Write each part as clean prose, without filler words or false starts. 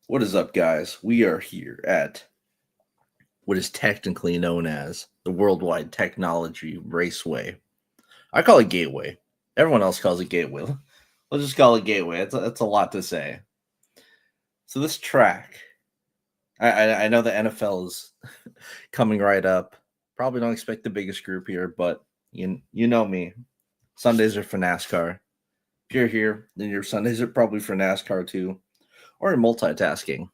What is up, guys? We are here at what is technically known as the Worldwide Technology Raceway. I call it Gateway. Everyone else calls it Gateway. Let's just call it Gateway. That's a lot to say. So this track, I know the NFL is coming right up. Probably don't expect the biggest group here, but you know me. Sundays are for NASCAR. If you're here, then your Sundays are probably for NASCAR too, or you're multitasking.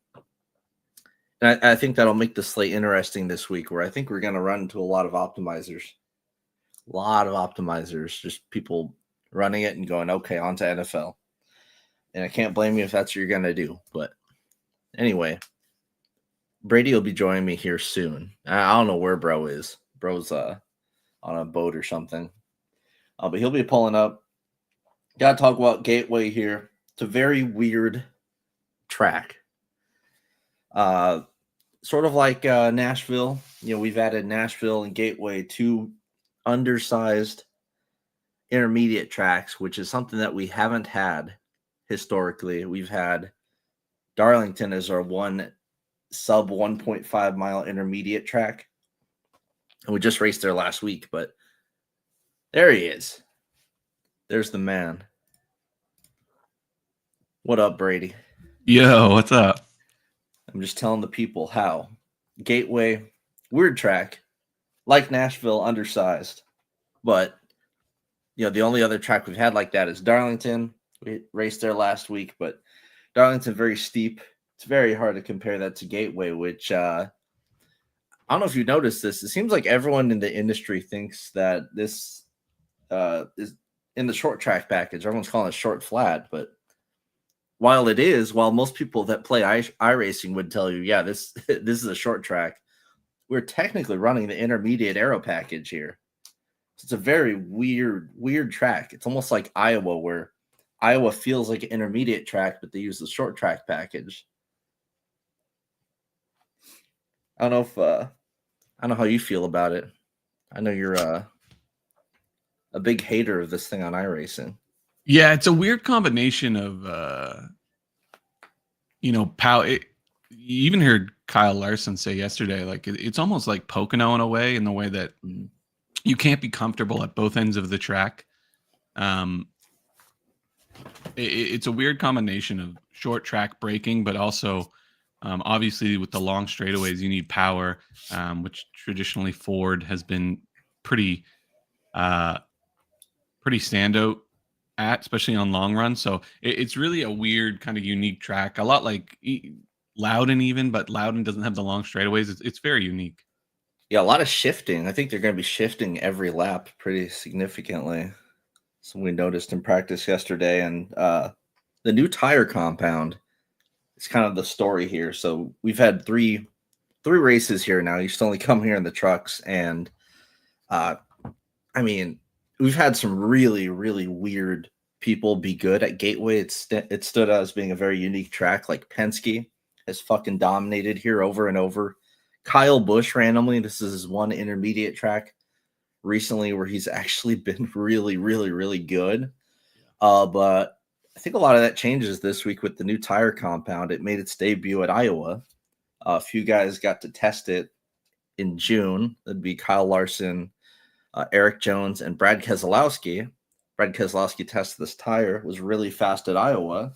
And I think that'll make the slate interesting this week, where I think we're going to run into a lot of optimizers. A lot of optimizers, just people running it and going, okay, on to NFL. And I can't blame you if that's what you're going to do. But anyway, Brady will be joining me here soon. I don't know where bro is. Bro's on a boat or something. But he'll be pulling up. Got to talk about Gateway here. It's a very weird track. Sort of like Nashville. We've added Nashville and Gateway, two undersized intermediate tracks, which is something that we haven't had historically. We've had Darlington as our one sub 1.5 mile intermediate track. And we just raced there last week, but there he is. There's the man. What up, Brady? Yo, what's up? I'm just telling the people how Gateway, weird track, like Nashville, undersized. But, the only other track we've had like that is Darlington. We raced there last week, but Darlington, very steep. It's very hard to compare that to Gateway, which I don't know if you noticed this. It seems like everyone in the industry thinks that this is in the short track package. Everyone's calling it short flat, but while most people that play iRacing would tell you, yeah, this is a short track, we're technically running the intermediate aero package here. So it's a very weird track. It's almost like Iowa, where Iowa feels like an intermediate track, but they use the short track package. I don't know how you feel about it. I know you're a big hater of this thing on iRacing. Yeah, it's a weird combination of you even heard Kyle Larson say yesterday, like it's almost like Pocono in a way that you can't be comfortable at both ends of the track. It's a weird combination of short track braking, but also obviously with the long straightaways, you need power, which traditionally Ford has been pretty standout at, especially on long run. So it's really a weird kind of unique track, a lot like Loudon even, but Loudon doesn't have the long straightaways. It's very unique. Yeah, a lot of shifting. I think they're going to be shifting every lap pretty significantly. So we noticed in practice yesterday, and the new tire compound is kind of the story here. So we've had three races here now. You used to only come here in the trucks, and we've had some really, really weird people be good at Gateway. It stood out as being a very unique track. Like Penske has fucking dominated here over and over. Kyle Busch randomly, this is his one intermediate track recently where he's actually been really, really, really good. But I think a lot of that changes this week with the new tire compound. It made its debut at Iowa. A few guys got to test it in June. That'd be Kyle Larson, Eric Jones, and Brad Keselowski. Brad Keselowski tested this tire, was really fast at Iowa.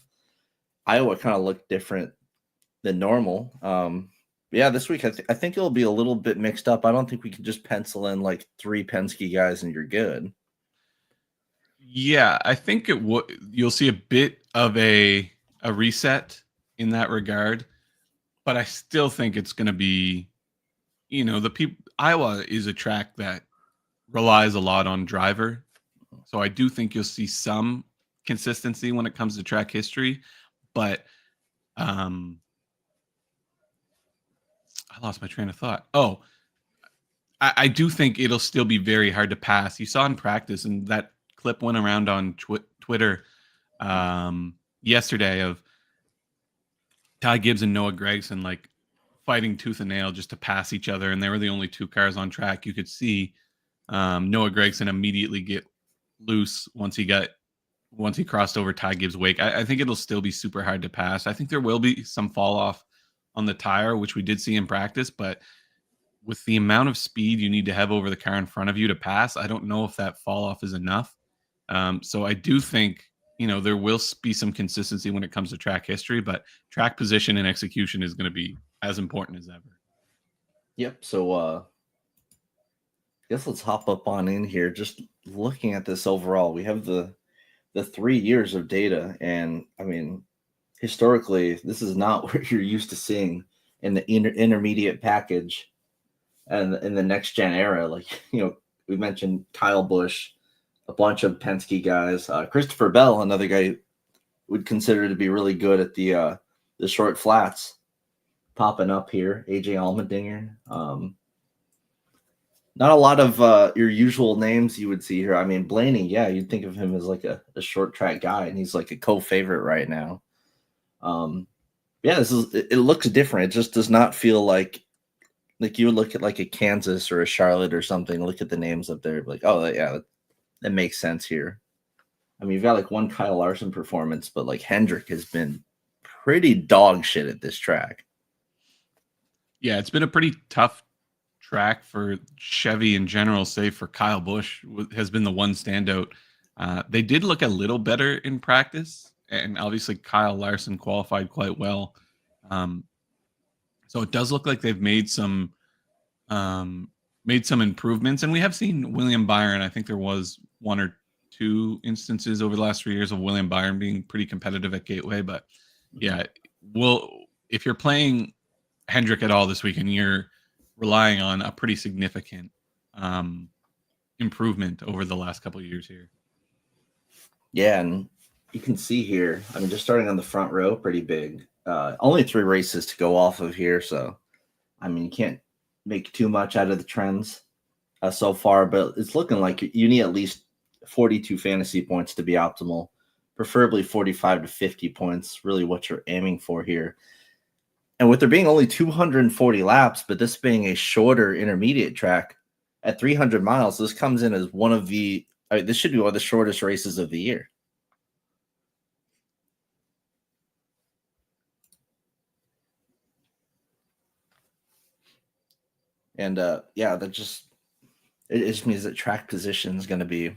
Iowa kind of looked different than normal. Yeah, this week I think it'll be a little bit mixed up. I don't think we can just pencil in like 3 Penske guys and you're good. Yeah, I think you'll see a bit of a reset in that regard, but I still think it's going to be, the people. Iowa is a track that relies a lot on driver, so I do think you'll see some consistency when it comes to track history, but I lost my train of thought. Oh, I do think it'll still be very hard to pass. You saw in practice, and that clip went around on Twitter yesterday of Ty Gibbs and Noah Gragson like fighting tooth and nail just to pass each other, and they were the only 2 cars on track. You could see Noah Gragson immediately get loose once he got once he crossed over Ty Gibbs' wake. I think it'll still be super hard to pass. I think there will be some fall off on the tire, which we did see in practice, but with the amount of speed you need to have over the car in front of you to pass, I don't know if that fall off is enough. So I do think, there will be some consistency when it comes to track history, but track position and execution is going to be as important as ever. Yep. So I guess let's hop up on in here. Just looking at this overall, we have the 3 years of data, and I mean, historically, this is not what you're used to seeing in the intermediate package and in the next gen era. Like, we mentioned Kyle Busch, a bunch of Penske guys, Christopher Bell, another guy would consider to be really good at the short flats, popping up here. AJ Allmendinger. Not a lot of your usual names you would see here. I mean, Blaney, yeah, you'd think of him as like a short track guy, and he's like a co-favorite right now. Yeah, it looks different. It just does not feel like you would look at like a Kansas or a Charlotte or something, look at the names up there, like, oh yeah, that makes sense here. I mean, you've got like one Kyle Larson performance, but like Hendrick has been pretty dog shit at this track. Yeah, it's been a pretty tough track for Chevy in general, save for Kyle Busch has been the one standout. They did look a little better in practice, and obviously Kyle Larson qualified quite well. So it does look like they've made some improvements, and we have seen William Byron. I think there was 1 or 2 instances over the last 3 years of William Byron being pretty competitive at Gateway. But yeah, if you're playing Hendrick at all this weekend, you're relying on a pretty significant improvement over the last couple of years here. Yeah, and you can see here, I mean, just starting on the front row, pretty big. Only 3 races to go off of here, so I mean, you can't make too much out of the trends so far, but it's looking like you need at least 42 fantasy points to be optimal, preferably 45 to 50 points, really what you're aiming for here. And with there being only 240 laps, but this being a shorter intermediate track at 300 miles, this comes in as this should be one of the shortest races of the year. And yeah, it just means that track position is going to be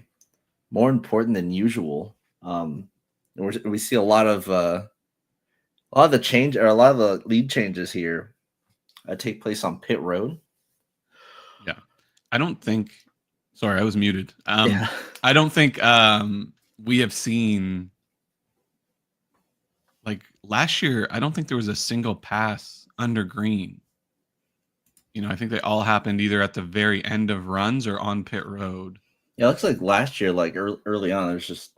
more important than usual. We see a lot of the lead changes here take place on pit road. Yeah, I don't think. Sorry, I was muted. Yeah. I don't think we have seen, like last year. I don't think there was a single pass under green. I think they all happened either at the very end of runs or on pit road. Yeah, it looks like last year, like early on, there's just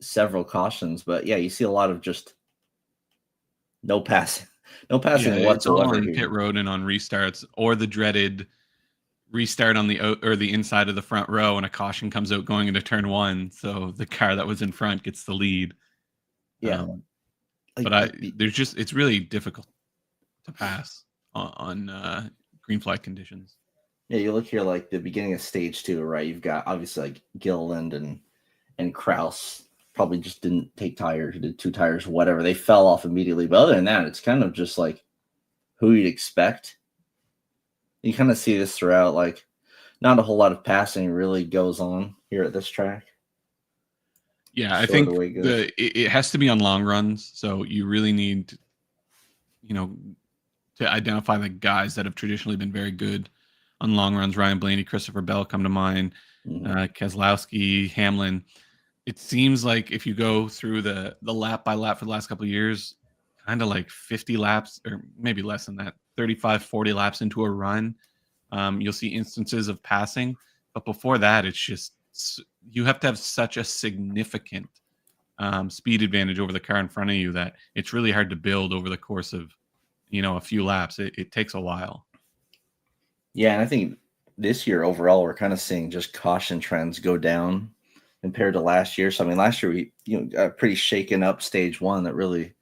several cautions, but yeah, you see a lot of just no passing whatsoever. It's all on pit road and on restarts, or the dreaded restart on the inside of the front row, and a caution comes out going into turn 1, so the car that was in front gets the lead. Yeah, it's really difficult to pass on green flag conditions. Yeah, you look here like the beginning of stage 2, right? You've got obviously like Gilliland and Kraus probably just didn't take tires, did 2 tires, whatever. They fell off immediately. But other than that, it's kind of just like who you'd expect. You kind of see this throughout, like not a whole lot of passing really goes on here at this track. Yeah, I think it has to be on long runs. So you really need, to identify the guys that have traditionally been very good on long runs. Ryan Blaney, Christopher Bell come to mind, Keselowski, Hamlin. It seems like if you go through the lap by lap for the last couple of years, kind of like 50 laps or maybe less than that, 35, 40 laps into a run, you'll see instances of passing. But before that, it's just you have to have such a significant speed advantage over the car in front of you that it's really hard to build over the course of a few laps. It takes a while. Yeah, and I think this year overall we're kind of seeing just caution trends go down compared to last year. So I mean, last year we got pretty shaken up stage 1 that really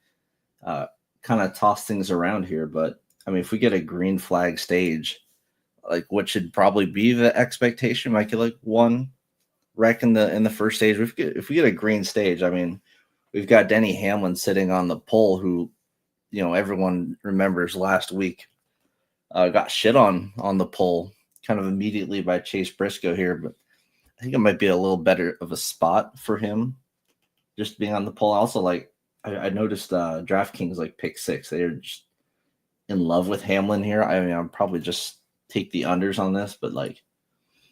kind of tossed things around here. But I mean, if we get a green flag stage, like what should probably be the expectation, like 1 wreck in the first stage. If we get a green stage, I mean, we've got Denny Hamlin sitting on the pole, who, everyone remembers last week got shit on the pole kind of immediately by Chase Briscoe here, but I think it might be a little better of a spot for him just being on the pole. Also, like I noticed DraftKings like pick 6. They're just in love with Hamlin here. I mean, I'll probably just take the unders on this, but like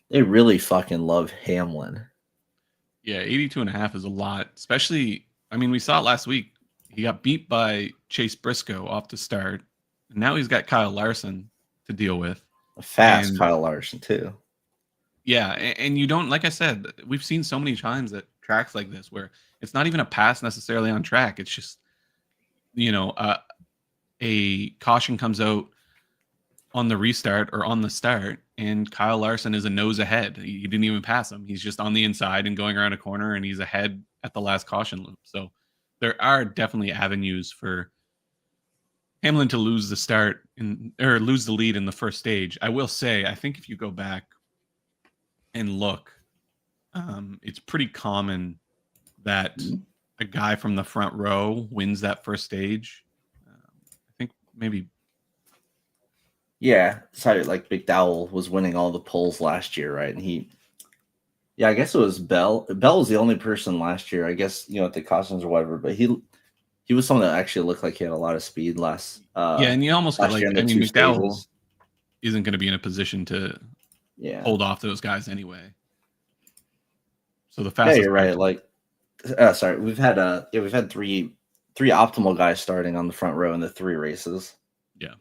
they really fucking love Hamlin. Yeah, 82.5 is a lot, especially, I mean, we saw it last week. He got beat by Chase Briscoe off the start, and now he's got Kyle Larson to deal with. A fast Kyle Larson too. Yeah, and you don't, like I said, we've seen so many times that tracks like this where it's not even a pass necessarily on track. It's just, a caution comes out on the restart or on the start, and Kyle Larson is a nose ahead. He didn't even pass him. He's just on the inside and going around a corner, and he's ahead at the last caution loop. So there are definitely avenues for Hamlin to lose the start or lose the lead in the first stage. I will say, I think if you go back and look, it's pretty common that a guy from the front row wins that first stage. I think maybe. Yeah, sorry, like McDowell was winning all the polls last year, right? And I guess it was Bell. Bell was the only person last year, I guess, at the cautions or whatever, but he was someone that actually looked like he had a lot of speed last. And you almost got like, I mean, McDowell stages. Isn't going to be in a position to hold off those guys anyway. So the fastest. Yeah, you're right. Like, sorry, we've had three optimal guys starting on the front row in the 3 races. Yeah,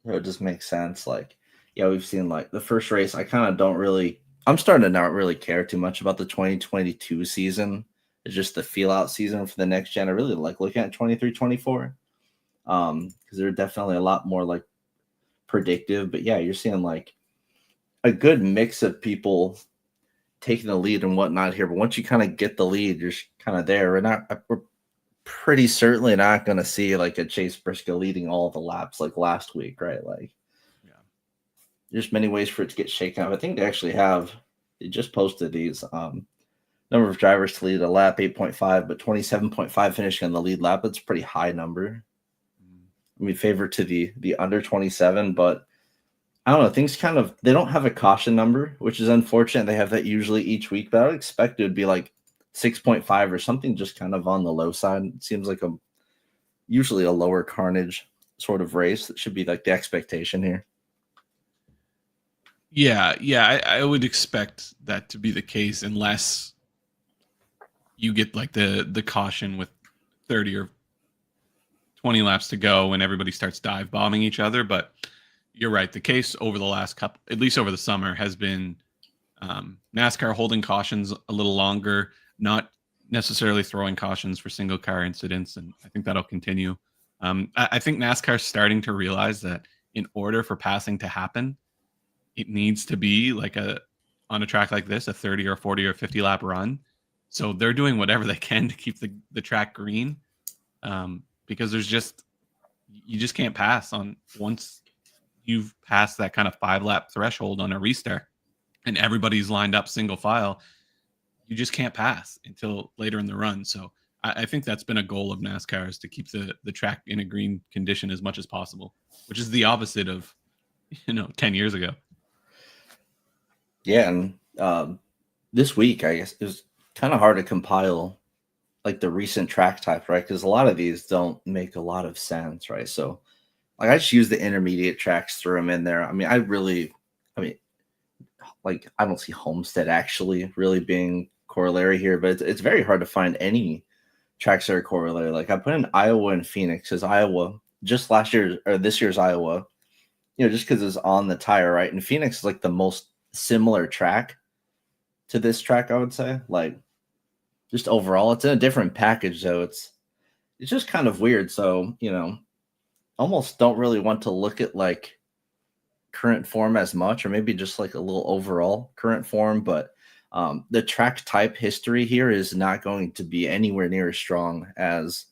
it just makes sense. Like, yeah, we've seen like the first race. I kind of don't really. I'm starting to not really care too much about the 2022 season. It's just the feel out season for the next gen. I really like looking at 23, 24. Because they're definitely a lot more like predictive. But yeah, you're seeing like a good mix of people taking the lead and whatnot here. But once you kind of get the lead, you're kind of there. We're pretty certainly not going to see like a Chase Briscoe leading all the laps like last week, right? Like, yeah, there's many ways for it to get shaken up. I think they just posted these number of drivers to lead a lap, 8.5, but 27.5 finishing on the lead lap. That's a pretty high number. I mean, favor to the under 27, but I don't know. Things kind of, they don't have a caution number, which is unfortunate. They have that usually each week, but I would expect it would be like 6.5 or something, just kind of on the low side. It seems like usually a lower carnage sort of race. That should be like the expectation here. Yeah, I would expect that to be the case unless you get like the caution with 30 or 20 laps to go and everybody starts dive bombing each other. But you're right. The case over the last couple, at least over the summer, has been NASCAR holding cautions a little longer, not necessarily throwing cautions for single car incidents. And I think that'll continue. I think NASCAR's starting to realize that in order for passing to happen, it needs to be like on a track like this, a 30 or 40 or 50 lap run. So they're doing whatever they can to keep the track green, because you just can't pass on once you've passed that kind of 5 lap threshold on a restart and everybody's lined up single file. You just can't pass until later in the run. So I think that's been a goal of NASCAR, is to keep the track in a green condition as much as possible, which is the opposite of 10 years ago. Yeah, and this week, I guess, it was kind of hard to compile like the recent track type, right? Because a lot of these don't make a lot of sense, right? So like I just use the intermediate tracks, throw them in there. I mean, like I don't see Homestead actually really being corollary here, but it's very hard to find any tracks that are corollary. Like I put in Iowa and Phoenix, because Iowa, just last year or this year's Iowa, just because it's on the tire, right? And Phoenix is like the most similar track to this track, I would say. Like just overall, it's in a different package, though. It's just kind of weird. So, almost don't really want to look at like current form as much, or maybe just like a little overall current form. But the track type history here is not going to be anywhere near as strong as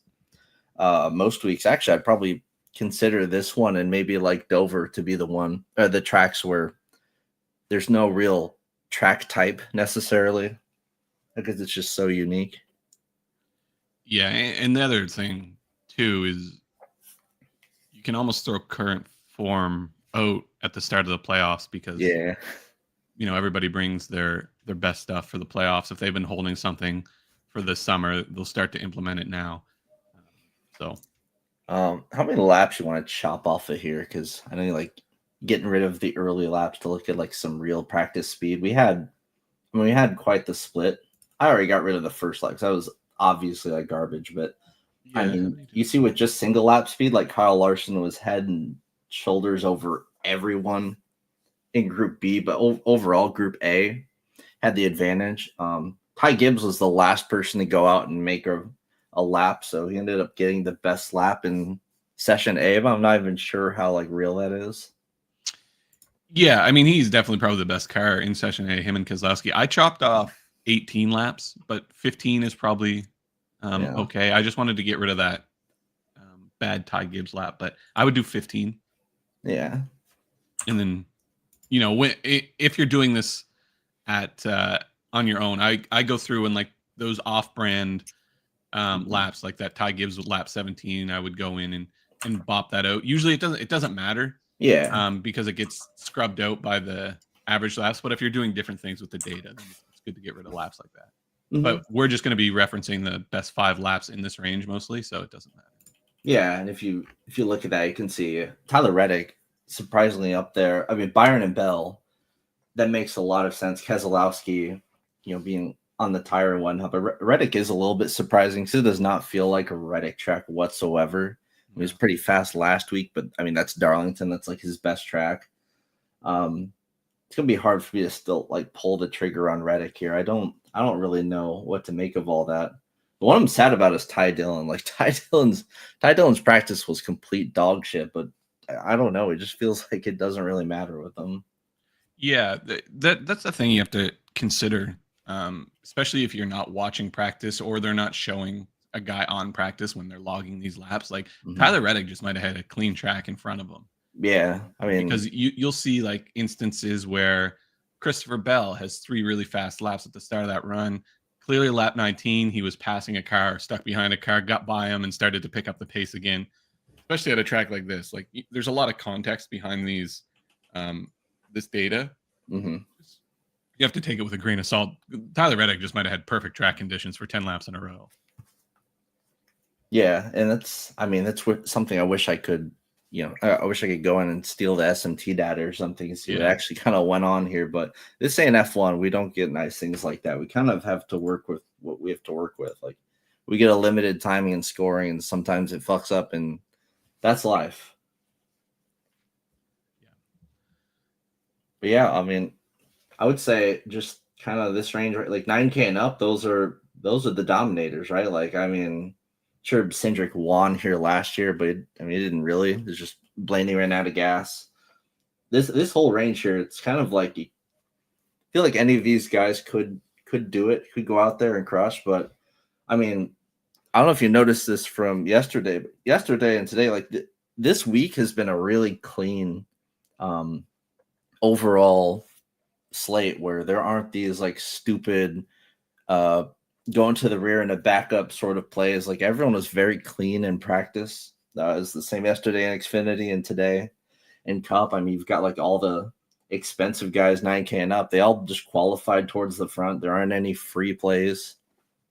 most weeks. Actually, I'd probably consider this one and maybe like Dover to be the tracks where there's no real track type necessarily because it's just so unique. Yeah, and the other thing too is you can almost throw current form out at the start of the playoffs because everybody brings their best stuff for the playoffs. If they've been holding something for this summer, they'll start to implement it now. How many laps you want to chop off of here? Because I know you like getting rid of the early laps to look at like some real practice speed. We had quite the split. I already got rid of the first lap because that was obviously like garbage. But yeah, I mean, you see with just single lap speed, like Kyle Larson was head and shoulders over everyone in Group B, but overall Group A had the advantage. Ty Gibbs was the last person to go out and make a lap, so he ended up getting the best lap in Session A, but I'm not even sure how like real that is. Yeah, I mean, he's definitely probably the best car in Session A, him and Keselowski. I chopped off 18 laps, but 15 is probably okay. I just wanted to get rid of that bad Ty Gibbs lap, but I would do 15. Yeah. And then, if you're doing this at on your own, I go through and like those off-brand laps, like that Ty Gibbs with lap 17, I would go in and bop that out. Usually it doesn't matter. Yeah. Because it gets scrubbed out by the average laps. But if you're doing different things with the data, then it's good to get rid of laps like that. Mm-hmm. But we're just going to be referencing the best 5 laps in this range mostly, so it doesn't matter. Yeah, and if you look at that, you can see Tyler Reddick surprisingly up there. I mean, Byron and Bell, that makes a lot of sense. Keselowski, being on the tire and whatnot, but Reddick is a little bit surprising because it does not feel like a Reddick track whatsoever. He was pretty fast last week, but I mean, that's Darlington. That's like his best track. It's going to be hard for me to still like pull the trigger on Reddick here. I don't really know what to make of all that. The one I'm sad about is Ty Dillon. Like Ty Dillon's practice was complete dog shit, but I don't know. It just feels like it doesn't really matter with them. Yeah, that's the thing you have to consider, especially if you're not watching practice or they're not showing a guy on practice when they're logging these laps. Like Tyler Reddick just might have had a clean track in front of him. Yeah, I mean, because you'll see like instances where Christopher Bell has 3 really fast laps at the start of that run. Clearly, lap 19, he was passing a car, stuck behind a car, got by him, and started to pick up the pace again. Especially at a track like this, like there's a lot of context behind these, this data. Mm-hmm. You have to take it with a grain of salt. Tyler Reddick just might have had perfect track conditions for 10 laps in a row. Yeah, and that's something I wish I could, I wish I could go in and steal the SMT data or something and see what actually kind of went on here. But this ain't F1. We don't get nice things like that. We kind of have to work with what we have to work with. Like we get a limited timing and scoring, and sometimes it fucks up, and that's life. Yeah. But yeah, I mean, I would say just kind of this range, right? Like 9K and up, those are the dominators, right? Like, I mean, sure, Cindric won here last year, but it didn't really. It's just Blaney ran out of gas. This whole range here, it's kind of like you feel like any of these guys could do it, could go out there and crush. But I mean, I don't know if you noticed this from yesterday and today. Like this week has been a really clean overall slate where there aren't these like stupid going to the rear and a backup sort of plays. Like everyone was very clean in practice. It was the same yesterday in Xfinity and today in Cup. I mean, you've got like all the expensive guys 9K and up. They all just qualified towards the front. There aren't any free plays.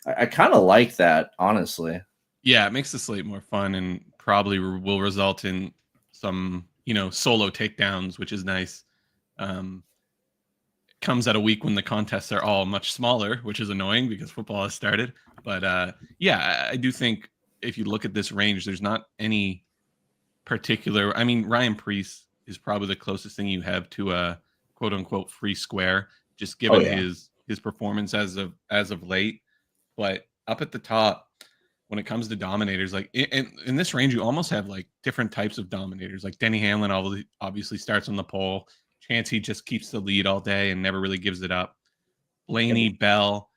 I kind of like that, honestly. Yeah, it makes the slate more fun and probably will result in some, solo takedowns, which is nice. Comes at a week when the contests are all much smaller, which is annoying because football has started. But yeah, I do think if you look at this range, there's not any particular. I mean, Ryan Preece is probably the closest thing you have to a quote unquote free square, just given his performance as of late. But up at the top, when it comes to dominators, like in this range, you almost have like different types of dominators. Like Denny Hamlin obviously starts on the pole. Chansey just keeps the lead all day and never really gives it up. Blaney, Bell,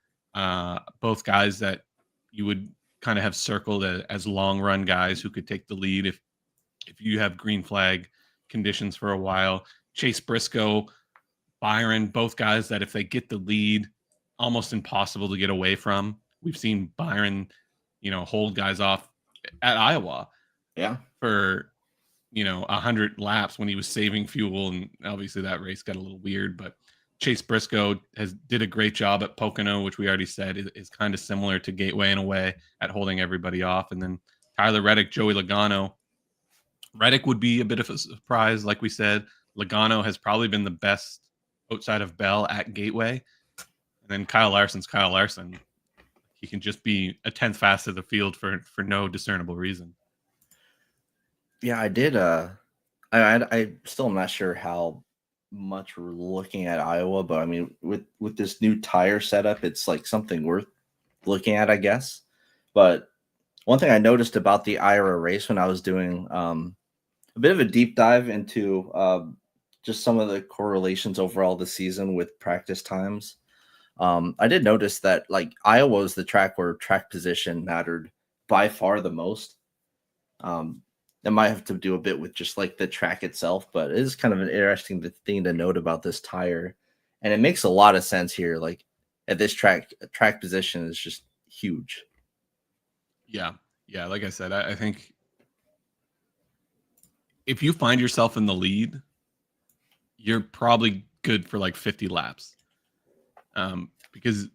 both guys that you would kind of have circled as long run guys who could take the lead if you have green flag conditions for a while. Chase Briscoe, Byron, both guys that if they get the lead, almost impossible to get away from. We've seen Byron, hold guys off at Iowa Yeah. for 100 laps when he was saving fuel, and obviously that race got a little weird. But Chase Briscoe did a great job at Pocono, which we already said is kind of similar to Gateway in a way at holding everybody off. And then Tyler Reddick, Joey Logano. Reddick would be a bit of a surprise, like we said. Logano has probably been the best outside of Bell at Gateway. And then Kyle Larson's Kyle Larson. He can just be a 10th fast of the field for no discernible reason. Yeah, I did. I still am not sure how much we're looking at Iowa, but I mean, with this new tire setup, it's like something worth looking at, I guess. But one thing I noticed about the Iowa race when I was doing a bit of a deep dive into just some of the correlations overall this season with practice times, I did notice that like Iowa was the track where track position mattered by far the most. That might have to do a bit with just like the track itself, but it is kind of an interesting thing to note about this tire. And it makes a lot of sense here. Like at this track position is just huge. Yeah. Yeah. Like I said, I think if you find yourself in the lead, you're probably good for like 50 laps. Because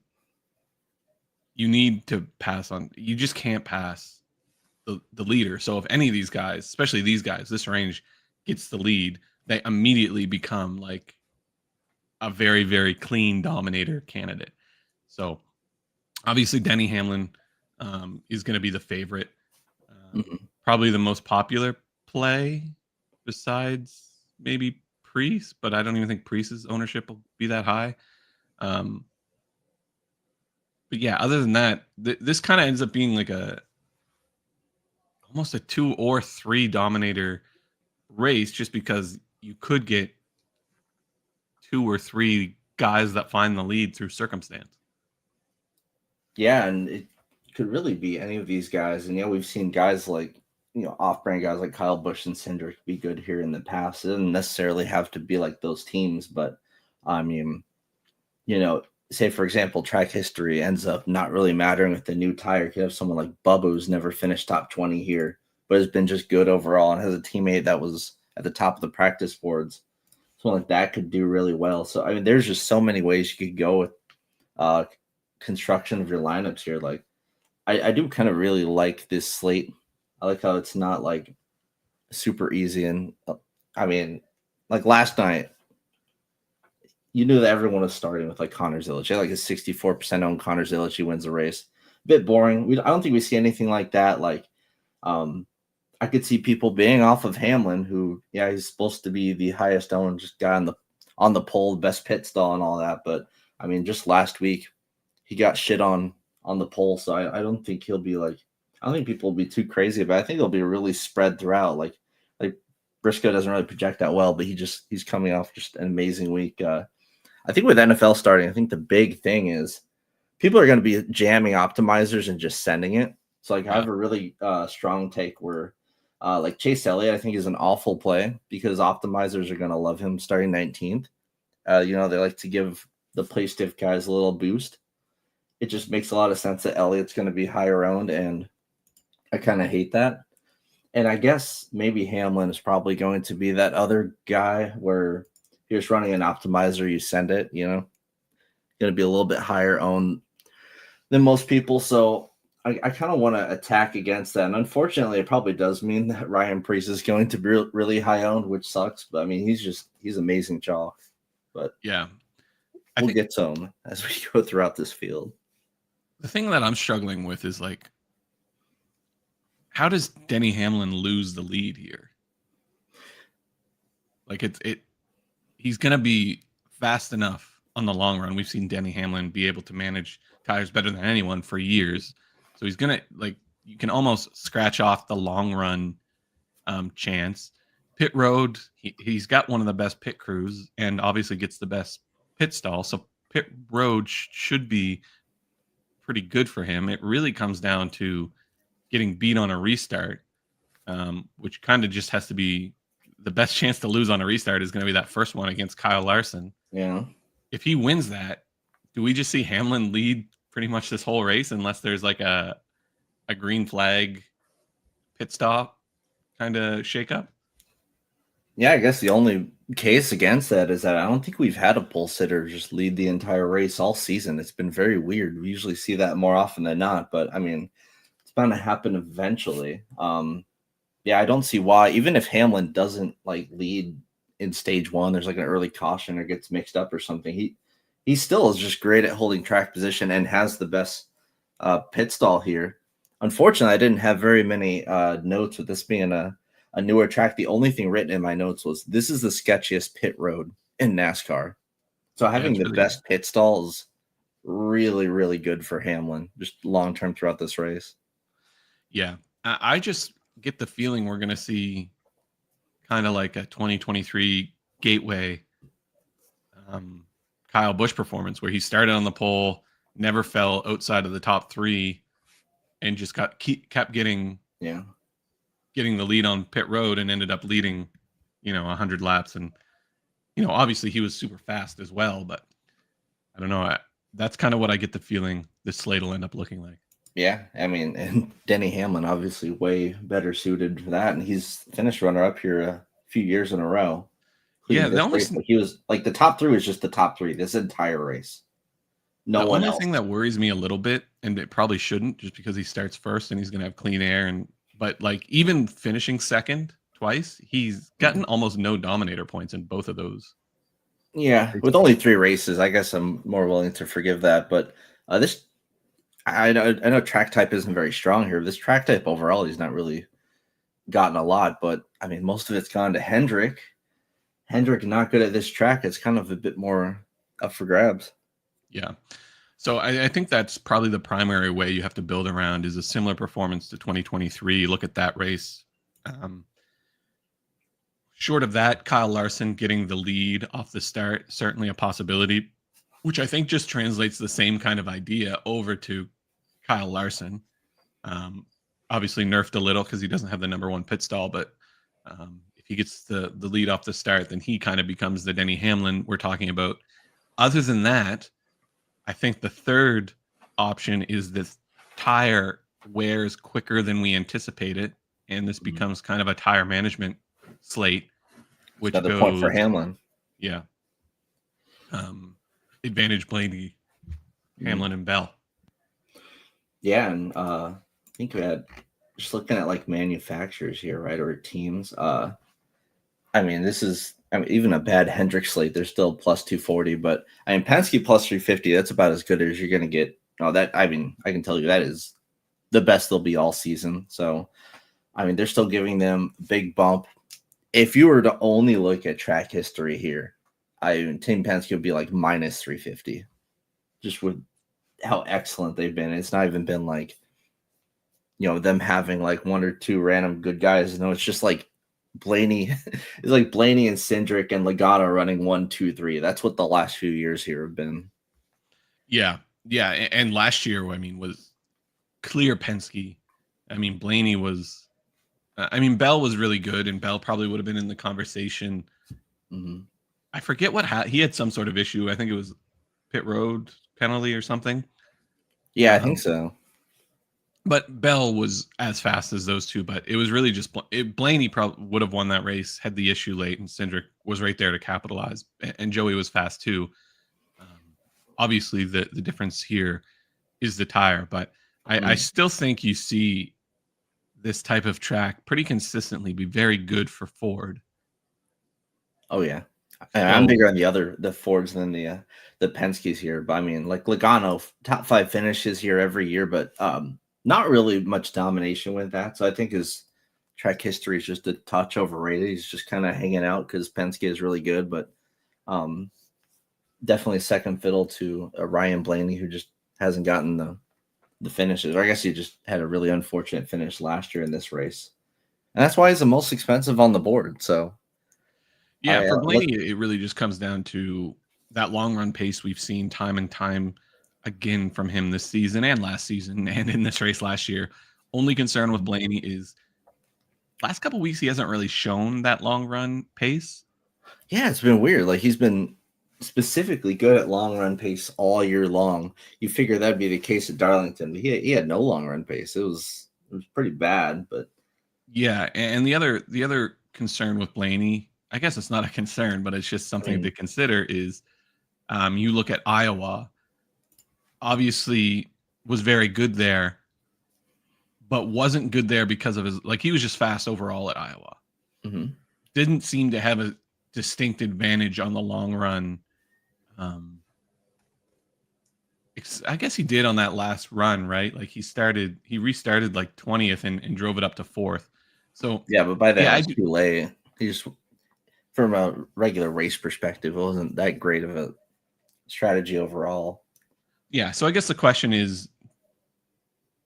you need to pass on, you just can't pass the leader. So if any of these guys, especially these guys, this range gets the lead, they immediately become like a very, very clean dominator candidate. So obviously Denny Hamlin is going to be the favorite. Probably the most popular play besides maybe Priest, but I don't even think Priest's ownership will be that high. But yeah, other than that, this kind of ends up being like almost a 2 or 3 dominator race, just because you could get 2 or 3 guys that find the lead through circumstance. Yeah, and it could really be any of these guys. And we've seen guys like off-brand guys like Kyle Busch and Cindric be good here in the past. It doesn't necessarily have to be like those teams, but I mean, say for example, track history ends up not really mattering with the new tire. You could have someone like Bubba who's never finished top 20 here, but has been just good overall and has a teammate that was at the top of the practice boards. Someone like that could do really well. So I mean, there's just so many ways you could go with construction of your lineups here. Like I do kind of really like this slate. I like how it's not like super easy. And I mean, like last night, you knew that everyone was starting with like Connor Zilic. Like a 64% owned Connor Zilic. He wins the race. A bit boring. I don't think we see anything like that. Like, I could see people being off of Hamlin, who, he's supposed to be the highest owned just guy on the pole, best pit stall and all that. But I mean, just last week, he got shit on the pole. So I don't think he'll be like, I don't think people will be too crazy, but I think it'll be really spread throughout. Like Briscoe doesn't really project that well, but he's coming off just an amazing week. I think with NFL starting, I think the big thing is people are going to be jamming optimizers and just sending it. So like I have a really strong take where like Chase Elliott, I think is an awful play because optimizers are going to love him starting 19th. They like to give the play stiff guys a little boost. It just makes a lot of sense that Elliott's going to be higher owned, and I kind of hate that. And I guess maybe Hamlin is probably going to be that other guy where you're just running an optimizer, you send it, going to be a little bit higher owned than most people. So I kind of want to attack against that. And unfortunately, it probably does mean that Ryan Preece is going to be really high owned, which sucks. But I mean, he's amazing chalk. But yeah, we'll get to him as we go throughout this field. The thing that I'm struggling with is like, how does Denny Hamlin lose the lead here? Like he's going to be fast enough on the long run. We've seen Denny Hamlin be able to manage tires better than anyone for years. So he's going to, like, you can almost scratch off the long run chance. Pit road, he's got one of the best pit crews and obviously gets the best pit stall. So pit road should be pretty good for him. It really comes down to getting beat on a restart, which kind of just has to be the best chance to lose on a restart is going to be that first one against Kyle Larson. Yeah. If he wins that, do we just see Hamlin lead pretty much this whole race unless there's like a green flag pit stop kind of shakeup? Yeah, I guess the only case against that is that I don't think we've had a pole sitter just lead the entire race all season. It's been very weird. We usually see that more often than not, but I mean, it's bound to happen eventually. Yeah, I don't see why, even if Hamlin doesn't like lead in stage one, there's like an early caution or gets mixed up or something. He still is just great at holding track position and has the best pit stall here. Unfortunately, I didn't have very many notes with this being a newer track. The only thing written in my notes was this is the sketchiest pit road in NASCAR. So having the really best pit stall is really, really good for Hamlin, just long term throughout this race. Yeah, I just get the feeling we're going to see kind of like a 2023 Gateway Kyle Busch performance where he started on the pole, never fell outside of the top 3, and just kept getting the lead on pit road and ended up leading, 100 laps. And, obviously he was super fast as well, but I don't know. That's kind of what I get the feeling this slate will end up looking like. Yeah, I mean, and Denny Hamlin obviously way better suited for that, and he's finished runner-up here a few years in a row. Yeah, He was like the top 3 was just the top 3 this entire race. The only thing that worries me a little bit, and it probably shouldn't, just because he starts first and he's going to have clean air, but like even finishing second twice, he's gotten almost no dominator points in both of those. Yeah, with only 3 races, I guess I'm more willing to forgive that. But this. I know track type isn't very strong here. This track type overall, he's not really gotten a lot, but I mean, most of it's gone to Hendrick. Hendrick not good at this track. It's kind of a bit more up for grabs. Yeah. So I think that's probably the primary way you have to build around is a similar performance to 2023. Look at that race. Short of that, Kyle Larson getting the lead off the start, certainly a possibility, which I think just translates the same kind of idea over to Kyle Larson. Obviously nerfed a little because he doesn't have the number 1 pit stall, but if he gets the lead off the start, then he kind of becomes the Denny Hamlin we're talking about. Other than that, I think the third option is this tire wears quicker than we anticipate it, and this becomes kind of a tire management slate, which another point for Hamlin. Yeah. Advantage Blaney, Hamlin, and Bell. Yeah, and I think we had just looking at like manufacturers here, right, or teams. I mean, even a bad Hendrick slate, they're still plus 240, but I mean Penske plus 350. That's about as good as you're going to get. I can tell you that is the best they'll be all season. So, I mean, they're still giving them big bump. If you were to only look at track history here, Team Penske would be like minus 350, just with how excellent they've been. It's not even been like, them having like 1 or 2 random good guys. No, it's just like Blaney. It's like Blaney and Cindric and Logano running 1, 2, 3. That's what the last few years here have been. Yeah. And last year, I mean, was clear Penske. I mean, Blaney was. Bell was really good, and Bell probably would have been in the conversation. Mm-hmm. I forget what he had some sort of issue. I think it was pit road penalty or something. Yeah, I think so. But Bell was as fast as those two, but it was really just Blaney probably would have won that race had the issue late, and Cindric was right there to capitalize, and Joey was fast too. Obviously, the difference here is the tire, but I still think you see this type of track pretty consistently be very good for Ford. Oh yeah, I'm bigger on the Fords than the Penske's here, but I mean, like Logano, top 5 finishes here every year, but not really much domination with that. So I think his track history is just a touch overrated. He's just kind of hanging out because Penske is really good, but definitely second fiddle to Ryan Blaney, who just hasn't gotten the finishes. Or I guess he just had a really unfortunate finish last year in this race. And that's why he's the most expensive on the board. So yeah, for Blaney, it really just comes down to that long run pace we've seen time and time again from him this season and last season and in this race last year. Only concern with Blaney is last couple weeks he hasn't really shown that long run pace. Yeah, it's been weird. Like he's been specifically good at long run pace all year long. You figure that'd be the case at Darlington. He had no long run pace. It was pretty bad, but Yeah, and the other concern with Blaney, I guess it's not a concern, but it's just I something mean, to consider is you look at Iowa, obviously was very good there, but wasn't good there because of his, like, he was just fast overall at Iowa. mhm. Didn't seem to have a distinct advantage on the long run. Um, I guess he did on that last run, right? Like he restarted like 20th and drove it up to 4th. So Yeah, but by then yeah, it I was do. too late. He just, from a regular race perspective, it wasn't that great of a strategy overall. Yeah, so I guess the question is,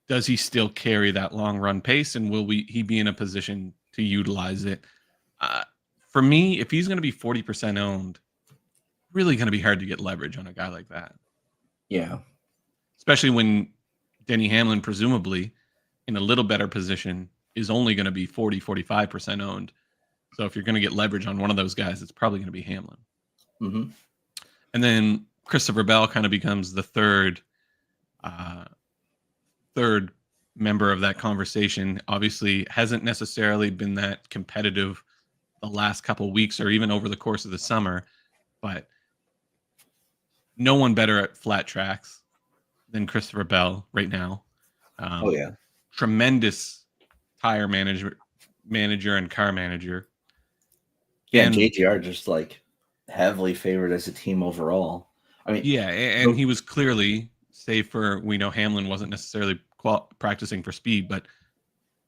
does he still carry that long run pace, and will he be in a position to utilize it? Uh, for me, if he's going to be 40% owned, really going to be hard to get leverage on a guy like that, Yeah. especially when Denny Hamlin, presumably in a little better position, is only going to be 45% owned. So if you're going to get leverage on one of those guys, it's probably going to be Hamlin. Hmm. And then Christopher Bell kind of becomes the uh, third member of that conversation. Obviously, hasn't necessarily been that competitive the last couple of weeks or even over the course of the summer, but no one better at flat tracks than Christopher Bell right now. Oh Um, yeah. Tremendous tire manager and car manager. Yeah, and And JGR just like heavily favored as a team overall. I mean, yeah, and the- he was clearly, save for, we know Hamlin wasn't necessarily practicing for speed, but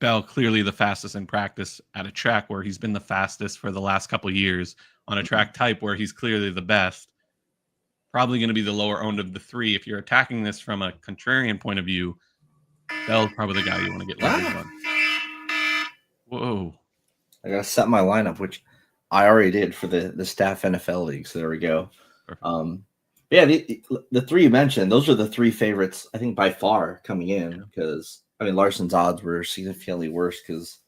Bell clearly the fastest in practice at a track where he's been the fastest for the last couple of years on a track type where he's clearly the best. Probably going to be the lower owned of the three. If you're attacking this from a contrarian point of view, Bell's probably the guy you want to get leverage on. Whoa. I gotta set my lineup, which I already did for the staff NFL league. So there we go. Perfect. Yeah, the three you mentioned, those are the three favorites, I think, by far coming in. Because I mean, Larson's odds were significantly worse because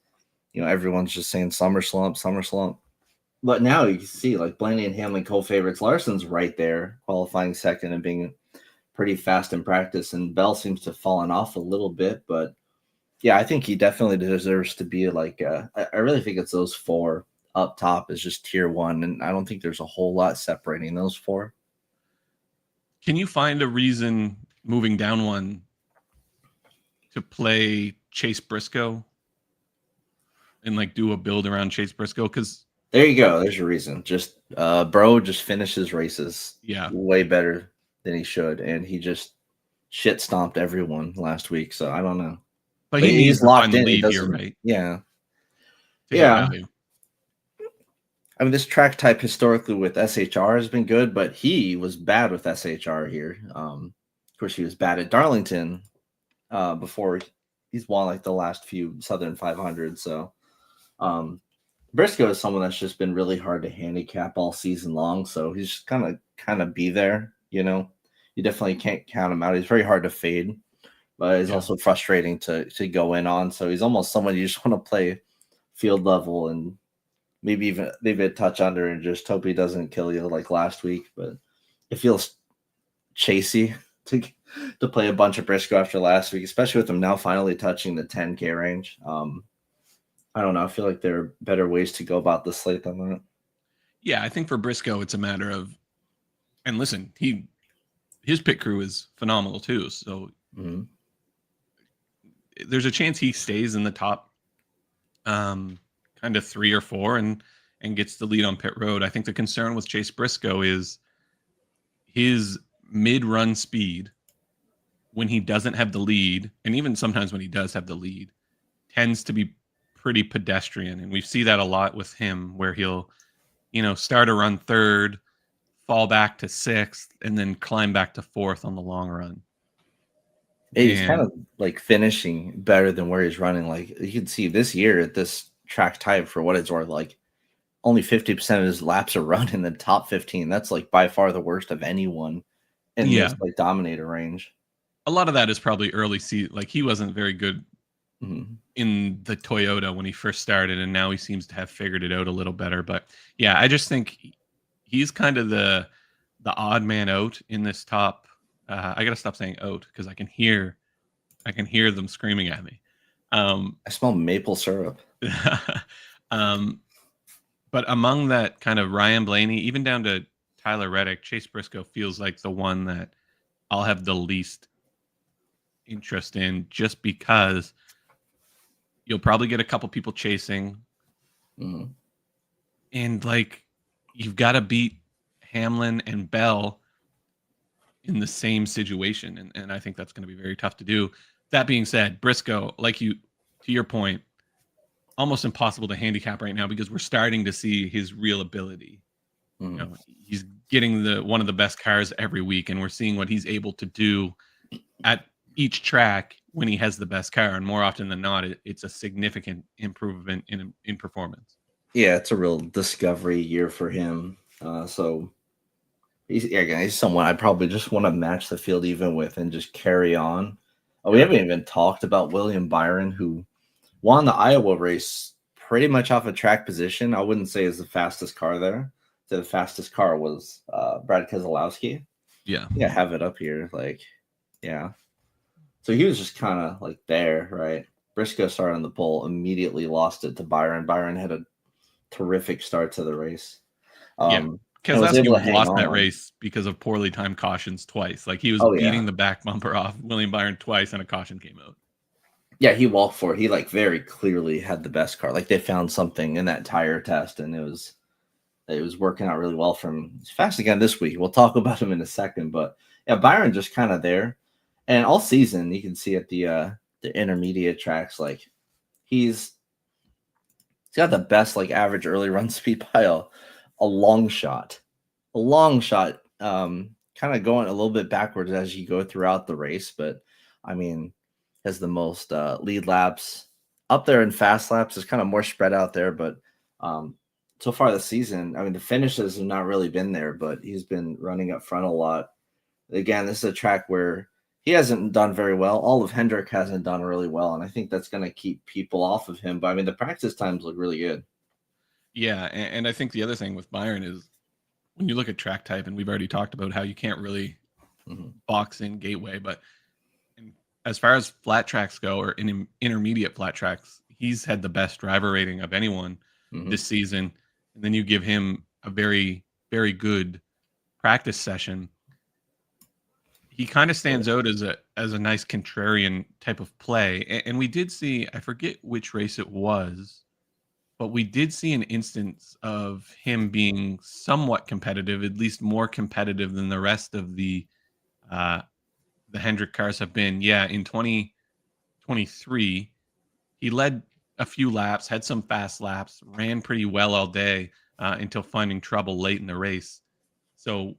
everyone's just saying summer slump, summer slump. But now you can see like Blaney and Hamlin co-favorites. Larson's right there, qualifying second and being pretty fast in practice, and Bell seems to have fallen off a little bit, but yeah, I think he definitely deserves to be like. I really think it's those four up top is just tier one, and I don't think there's a whole lot separating those four. Can you find a reason moving down one to play Chase Briscoe and like do a build around Chase Briscoe? Because There you go. There's your reason. Just bro just finishes races yeah, way better than he should, and he just shit stomped everyone last week. So I don't know, but but he needs he's to find locked the in. He lead here, doesn't. right, Yeah, to hit yeah. value. I mean, this track type historically with SHR has been good, but he was bad with SHR here. Of course, he was bad at Darlington before he's won like the last few Southern 500. So um, Briscoe is someone that's just been really hard to handicap all season long. So he's just kind of be there. You definitely can't count him out. He's very hard to fade, but he's Yeah. also frustrating to go in on. So he's almost someone you just want to play field level and maybe a touch under and just hope he doesn't kill you like last week. But it feels chasey to play a bunch of Briscoe after last week, especially with him now finally touching the 10K range. I don't know. I feel like there are better ways to go about the slate than that. Yeah, I think for Briscoe, it's a matter of, and listen, his pit crew is phenomenal too. So Mm-hmm. there's a chance he stays in the top kind of 3 or 4 and gets the lead on pit road. I think the concern with Chase Briscoe is his mid-run speed when he doesn't have the lead, and even sometimes when he does have the lead, tends to be pretty pedestrian. And we see that a lot with him where he'll, start a run third, fall back to 6th, and then climb back to 4th on the long run. He's kind And of like finishing better than where he's running. Like you can see this year at this track type for what it's worth, like only 50% of his laps are run in the top 15. That's like by far the worst of anyone in this yeah, like dominator range. a lot of that is probably early season. Like he wasn't very good in the Toyota when he first started, and now he seems to have figured it out a little better. But yeah, I just think he's kind of the odd man out in this top. I gotta stop saying out because I can hear them screaming at me. I smell maple syrup. But among that kind of Ryan Blaney, even down to Tyler Reddick, Chase Briscoe feels like the one that I'll have the least interest in, just because you'll probably get a couple people chasing, and like you've got to beat Hamlin and Bell in the same situation, and I think that's going to be very tough to do. That being said, Briscoe, to your point, almost impossible to handicap right now because we're starting to see his real ability. You know, he's getting one of the best cars every week, and we're seeing what he's able to do at each track when he has the best car, and more often than not, it's a significant improvement in performance. Yeah, it's a real discovery year for him. So he's someone I probably just want to match the field even with and just carry on. We haven't even talked about William Byron, who won the Iowa race pretty much off a track position. I wouldn't say is the fastest car there. The fastest car was Brad Keselowski. Yeah, have it up here. So he was just kind of like there, right? Briscoe started on the pole, immediately lost it to Byron. Byron had a terrific start to the race. Keselowski lost that race because of poorly timed cautions twice. Like he was beating the back bumper off William Byron twice, and a caution came out. Yeah, he walked for it. He very clearly had the best car. Like they found something in that tire test, and it was working out really well for him. He's fast again this week. We'll talk about him in a second, but yeah, Byron just kind of there, and all season you can see at the intermediate tracks, like he's got the best average early run speed by a long shot. Kind of going a little bit backwards as you go throughout the race, but I mean, has the most lead laps up there, in fast laps is kind of more spread out there. But so far this season, I mean, the finishes have not really been there, but he's been running up front a lot. Again, this is a track where he hasn't done very well. All of Hendrick hasn't done really well, and I think that's going to keep people off of him. But I mean, the practice times look really good. Yeah, and I think the other thing with Byron is when you look at track type, and we've already talked about how you can't really box in Gateway, but as far as flat tracks go, or in intermediate flat tracks, he's had the best driver rating of anyone this season. And then you give him a very, very good practice session. He kind of stands out as a nice contrarian type of play. And we did see, I forget which race it was, but we did see an instance of him being somewhat competitive, at least more competitive than the rest of the Hendrick cars have been. Yeah, in 2023, he led a few laps, had some fast laps, ran pretty well all day until finding trouble late in the race. So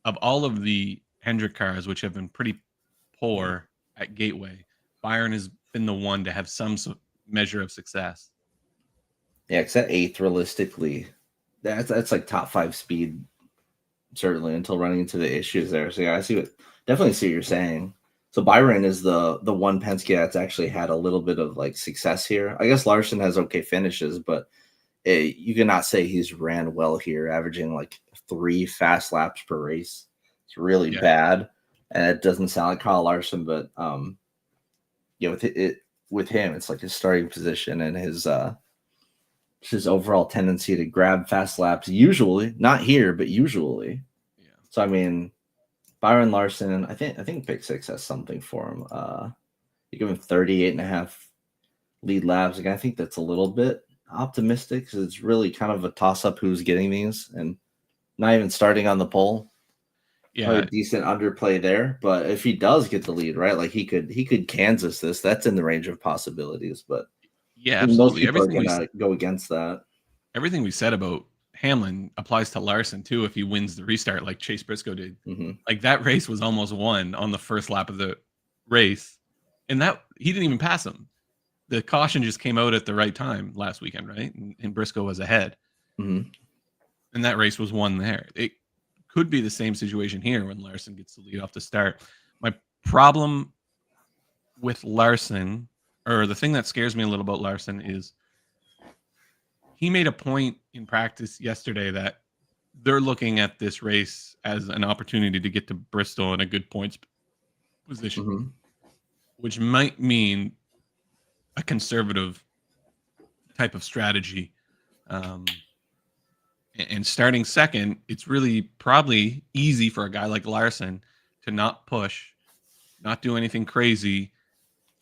of all of the Hendrick cars, which have been pretty poor at Gateway, Byron has been the one to have some measure of success. Yeah, because that eighth, realistically, that's like top 5 speed, certainly, until running into the issues there. So yeah, definitely see what you're saying. So Byron is the one Penske that's actually had a little bit of success here. I guess Larson has okay finishes, but you cannot say he's ran well here, averaging 3 fast laps per race. It's really bad, and it doesn't sound like Kyle Larson, but with him, it's his starting position and his overall tendency to grab fast laps. Usually, not here, but usually. Yeah. So I mean, Byron Larson, I think Pick 6 has something for him. You give him 38.5 lead laps. Again, I think that's a little bit optimistic because it's really kind of a toss-up who's getting these and not even starting on the pole. Yeah, probably a decent underplay there. But if he does get the lead, right, he could Kansas this. That's in the range of possibilities. But yeah, absolutely. Most people are gonna go against that. Everything we said about Hamlin applies to Larson too if he wins the restart like Chase Briscoe did. That race was almost won on the first lap of the race, and that he didn't even pass him. The caution just came out at the right time last weekend, right? And Briscoe was ahead, and that race was won there. It could be the same situation here when Larson gets the lead off the start. My problem with Larson or the thing that scares me a little about Larson is he made a point in practice yesterday that they're looking at this race as an opportunity to get to Bristol in a good points position, Mm-hmm. which might mean a conservative type of strategy. And starting second, it's really probably easy for a guy like Larson to not push, not do anything crazy,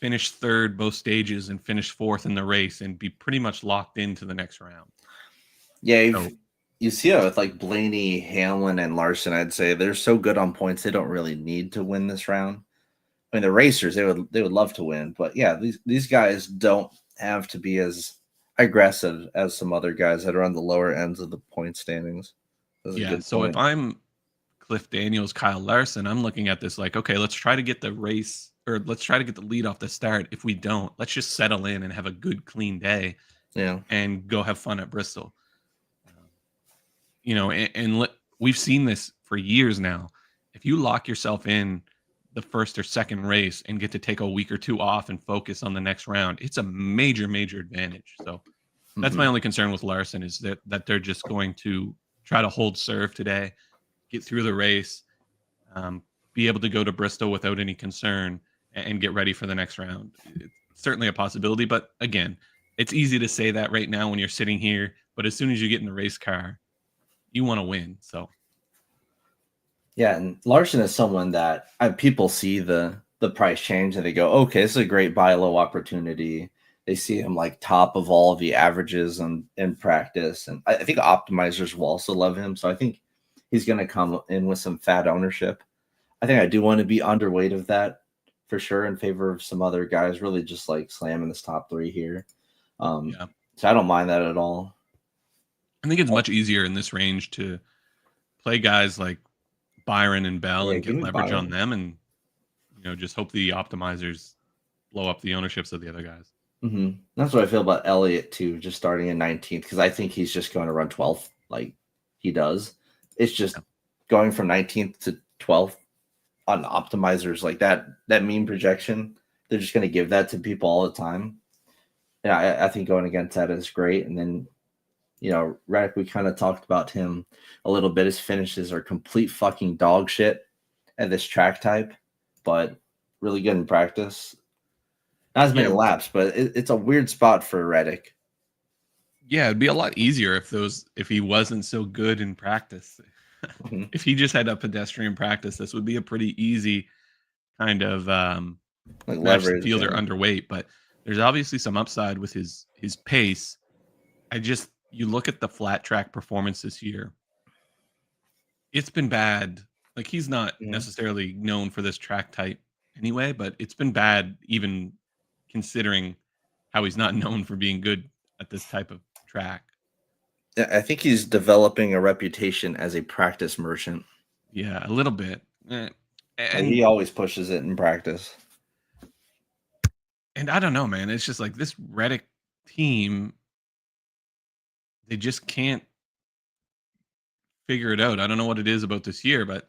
finish third both stages and finish fourth in the race and be pretty much locked into the next round. Yeah, So, you see it with like Blaney, Hamlin, and Larson. I'd say they're so good on points; they don't really need to win this round. I mean, the racers they would love to win, but yeah, these guys don't have to be as aggressive as some other guys that are on the lower ends of the point standings. That's a yeah. good So if point. I'm Cliff Daniels, Kyle Larson, I'm looking at this like, okay, let's try to get the race or let's try to get the lead off the start. If we don't, let's just settle in and have a good, clean day Yeah, and go have fun at Bristol. And we've seen this for years now. If you lock yourself in the first or second race and get to take a week or two off and focus on the next round, it's a major, major advantage. So that's mm-hmm. my only concern with Larson is that they're just going to try to hold serve today, get through the race, be able to go to Bristol without any concern and get ready for the next round. It's certainly a possibility, but again, it's easy to say that right now when you're sitting here, but as soon as you get in the race car, you want to win. So Yeah, and Larson is someone that people see the price change and they go, okay, this is a great buy low opportunity. They see him like top of all of the averages in practice, and I think optimizers will also love him. So I think he's going to come in with some fat ownership. I think I do want to be underweight of that for sure in favor of some other guys. Really, just like slamming this top three here. yeah, So I don't mind that at all. I think it's much easier in this range to play guys like Byron and Bell Yeah, and give get me leverage on Byron. them and just hope the optimizers blow up the ownerships of the other guys. That's what I feel about Elliott too, just starting in 19th, because I think he's just going to run 12th like he does. It's just Yeah. going from 19th to 12th on optimizers like that mean projection. They're just going to give that to people all the time. Yeah, I think going against that is great. And then, Reddick, we kind of talked about him a little bit. His finishes are complete fucking dog shit at this track type, but really good in practice. Not as many Yeah. laps, but it's a weird spot for Reddick. Yeah, it'd be a lot easier if he wasn't so good in practice. Mm-hmm. If he just had a pedestrian practice, this would be a pretty easy kind of Like match the leverage, field or yeah. underweight. But there's obviously some upside with his pace. You look at the flat track performance this year, it's been bad. Like he's not Mhm. necessarily known for this track type anyway, but it's been bad even considering how he's not known for being good at this type of track. Yeah, I think he's developing a reputation as a practice merchant. Yeah, a little bit. Like And he always pushes it in practice. I don't know, man. It's just like this Reddick team, they just can't figure it out. I don't know what it is about this year, but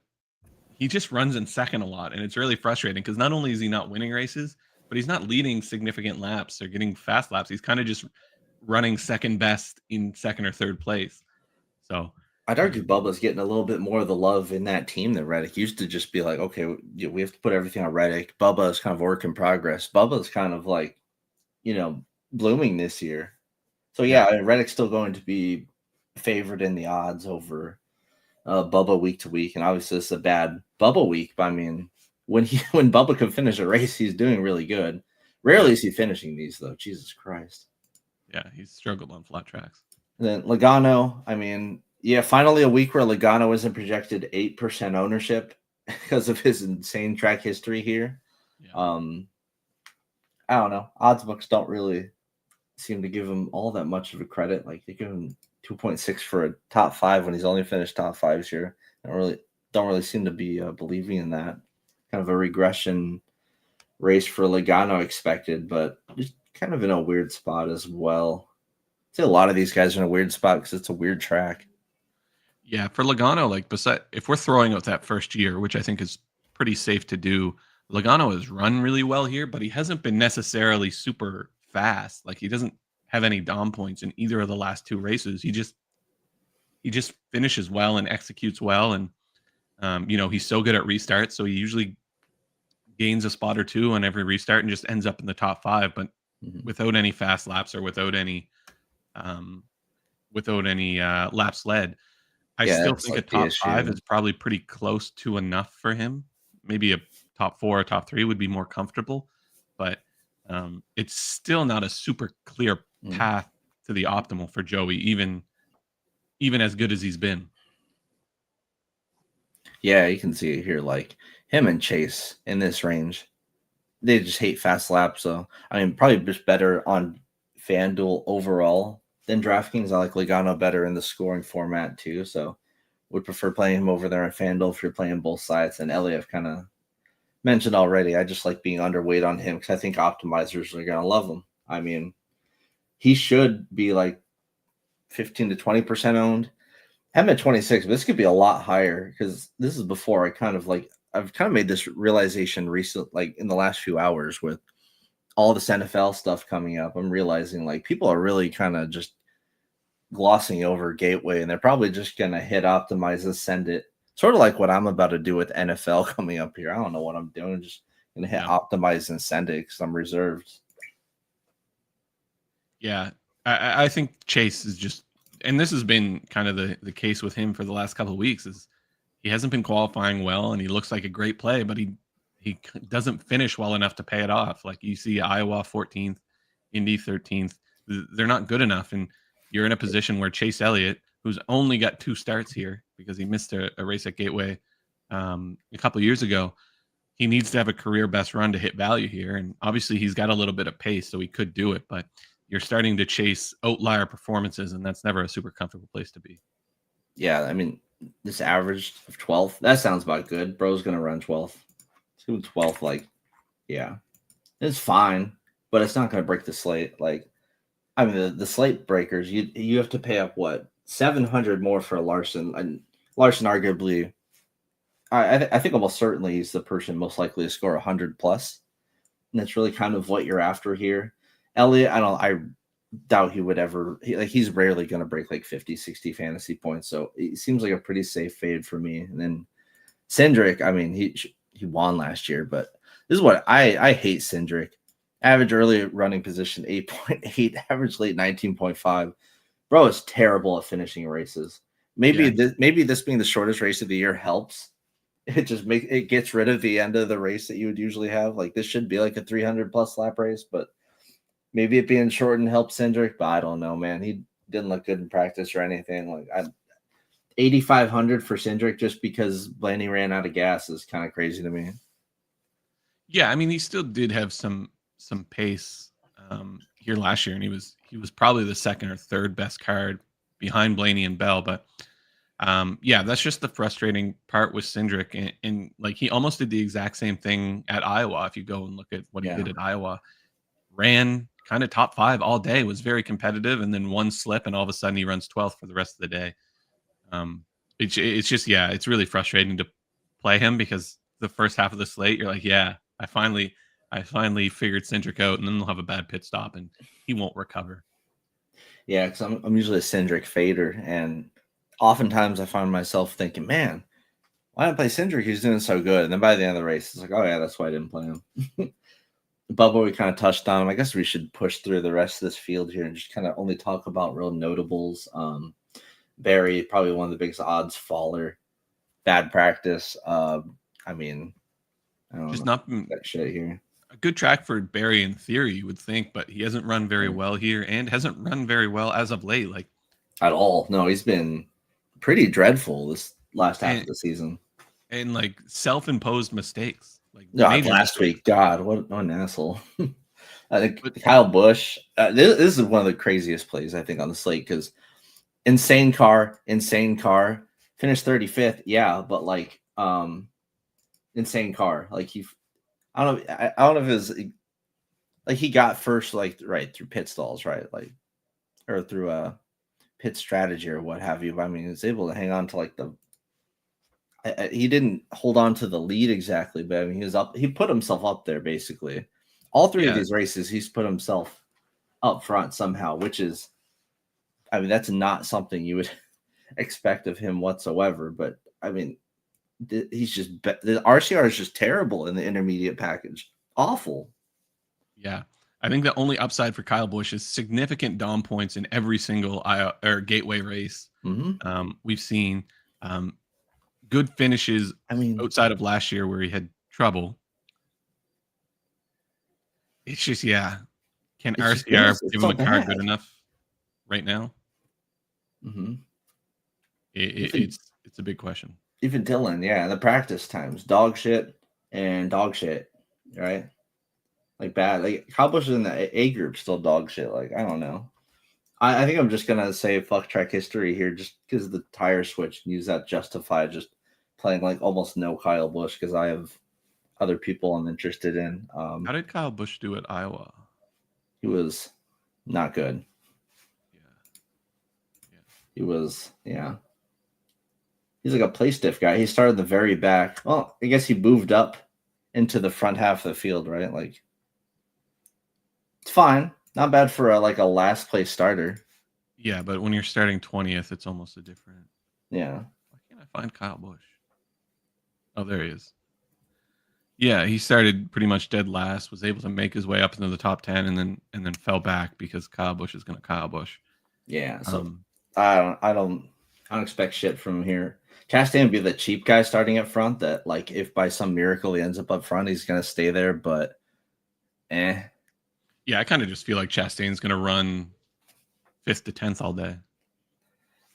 he just runs in second a lot, and it's really frustrating because not only is he not winning races, but he's not leading significant laps or getting fast laps. He's kind of just running second best in second or third place. So, I'd argue um, Bubba's getting a little bit more of the love in that team than Reddick. Used to just be like, okay, we have to put everything on Reddick. Bubba is kind of work in progress. Bubba's kind of like, blooming this year. So yeah, yeah, Reddick's still going to be favored in the odds over Bubba week to week, and obviously it's a bad Bubba week. But I mean, when Bubba can finish a race, he's doing really good. yeah, Rarely is he finishing these though. Jesus Christ. yeah, he's struggled on flat tracks. And then Logano, I mean, yeah, finally a week where Logano isn't projected 8% ownership because of his insane track history here. Yeah, Um, I don't know. Odds books don't really seem to give him all that much of a credit. Like they give him 2.6 for a top five when he's only finished top fives here. Don't really seem to be believing in that. Kind of a regression race for Logano expected, but just kind of in a weird spot as well. I'd say a lot of these guys are in a weird spot because it's a weird track. yeah. For Logano, like, if we're throwing out that first year, which I think is pretty safe to do, Logano has run really well here, but he hasn't been necessarily super fast. Like he doesn't have any dom points in either of the last two races. He just finishes well and executes well, and he's so good at restarts, so he usually gains a spot or two on every restart and just ends up in the top 5. But without any fast laps or without any laps led, I Yeah, still that's think a like the top 5 issue. is probably pretty close to enough for him. Maybe a top 4 or top 3 would be more comfortable, but it's still not a super clear Mm. path to the optimal for Joey, even as good as he's been. Yeah, you can see it here. Like him and Chase in this range, they just hate fast laps. So I mean, probably just better on FanDuel overall than DraftKings. I like Logano better in the scoring format too. So would prefer playing him over there on FanDuel if you're playing both sides. And Elliot I've kind of mentioned already. I just like being underweight on him because I think optimizers are gonna love him. I mean, he should be like 15 to 20% owned. I'm at 26, but this could be a lot higher because this is before I've kind of made this realization recent, like in the last few hours with all this NFL stuff coming up. I'm realizing like people are really kind of just glossing over Gateway and they're probably just going to hit optimize and send it. Sort of like what I'm about to do with NFL coming up here. I don't know what I'm doing. I'm just going to hit optimize and send it because I'm reserved. Yeah, I think Chase is just, and this has been kind of the case with him for the last couple of weeks, is he hasn't been qualifying well, and he looks like a great play, but he doesn't finish well enough to pay it off. Like you see Iowa 14th, Indy 13th, they're not good enough, and you're in a position where Chase Elliott, who's only got 2 starts here because he missed a race at Gateway a couple of years ago, he needs to have a career best run to hit value here, and obviously he's got a little bit of pace, so he could do it, but you're starting to chase outlier performances, and that's never a super comfortable place to be. Yeah, I mean, this average of 12th, that sounds about good. Bro's going to run 12th. Let's go 12th, like, yeah. It's fine, but it's not going to break the slate. Like, I mean, the slate breakers, you have to pay up, what, 700 more for a Larson. And Larson arguably, I think almost certainly he's the person most likely to score 100 plus. And that's really kind of what you're after here. Elliott, I doubt he would ever he's rarely going to break like 50 60 fantasy points, so it seems like a pretty safe fade for me. And then Cindric, I mean, he won last year, but this is what I hate. Cindric, average early running position 8.8, average late 19.5. Bro is terrible at finishing races. Maybe this being the shortest race of the year helps. It just it gets rid of the end of the race that you would usually have. Like this should be like a 300 plus lap race, but maybe it being shortened helped Cindric, but I don't know, man. He didn't look good in practice or anything. Like 8,500 for Cindric just because Blaney ran out of gas is kind of crazy to me. Yeah, I mean, he still did have some pace here last year, and he was probably the second or third best card behind Blaney and Bell. But yeah, that's just the frustrating part with Cindric, and like he almost did the exact same thing at Iowa. If you go and look at what he did at Iowa, ran kind of top 5 all day, was very competitive, and then one slip, and all of a sudden he runs 12th for the rest of the day. It's just, yeah, it's really frustrating to play him because the first half of the slate, you're like, yeah, I finally figured Cindric out, and then they'll have a bad pit stop, and he won't recover. Yeah, because I'm usually a Cindric fader, and oftentimes I find myself thinking, man, why didn't I play Cindric? He's doing so good. And then by the end of the race, it's like, oh yeah, that's why I didn't play him. Bubba, we kind of touched on him. I guess we should push through the rest of this field here and just kind of only talk about real notables. Barry, probably one of the biggest odds faller. Bad practice. I mean, I don't Just know not that shit here. a good track for Barry in theory, you would think, but he hasn't run very well here and hasn't run very well as of late. Like at all. No, he's been pretty dreadful this last half of the season. And like self-imposed mistakes. Like last mistakes. week, God, what an asshole. I think Kyle Busch. This is one of the craziest plays I think on the slate because insane car, finished 35th. Yeah, but like insane car. Like I don't know if it was like he got first like right through pit stalls, right? Like or through a pit strategy or what have you. But I mean, he's able to hang on to like he didn't hold on to the lead exactly, but I mean, he was up. He put himself up there basically. All three of Yeah. these races, he's put himself up front somehow, which is, I mean, that's not something you would expect of him whatsoever. But I mean, he's just the RCR is just terrible in the intermediate package. Awful. Yeah. I think the only upside for Kyle Busch is significant Dom points in every single gateway race we've seen. Good finishes I mean, outside of last year where he had trouble. It's just, yeah. Can RCR it's give him so a car bad. good enough right now? Mm-hmm. It's a big question. Even Dylan, yeah, the practice times, dog shit and dog shit, right? Like bad. Like Kyle Busch is in the A group, still dog shit. Like I don't know. I think I'm just gonna say fuck track history here, just because of the tire switch, and use that justify just playing like almost no Kyle Busch because I have other people I'm interested in. How did Kyle Busch do at Iowa? He was not good. Yeah. He was, yeah. He's like a play stiff guy. He started the very back. Well, I guess he moved up into the front half of the field, right? Like it's fine. Not bad for like a last place starter. Yeah, but when you're starting 20th, it's almost a different. Yeah. Why can't I find Kyle Busch? Oh, there he is. Yeah, he started pretty much dead last, was able to make his way up into the top 10 and then fell back because Kyle Busch is going to Kyle Busch. Yeah. So I don't expect shit from here. Chastain would be the cheap guy starting up front that like if by some miracle he ends up front, he's gonna stay there, but Yeah, I kind of just feel like Chastain's going to run 5th to 10th all day.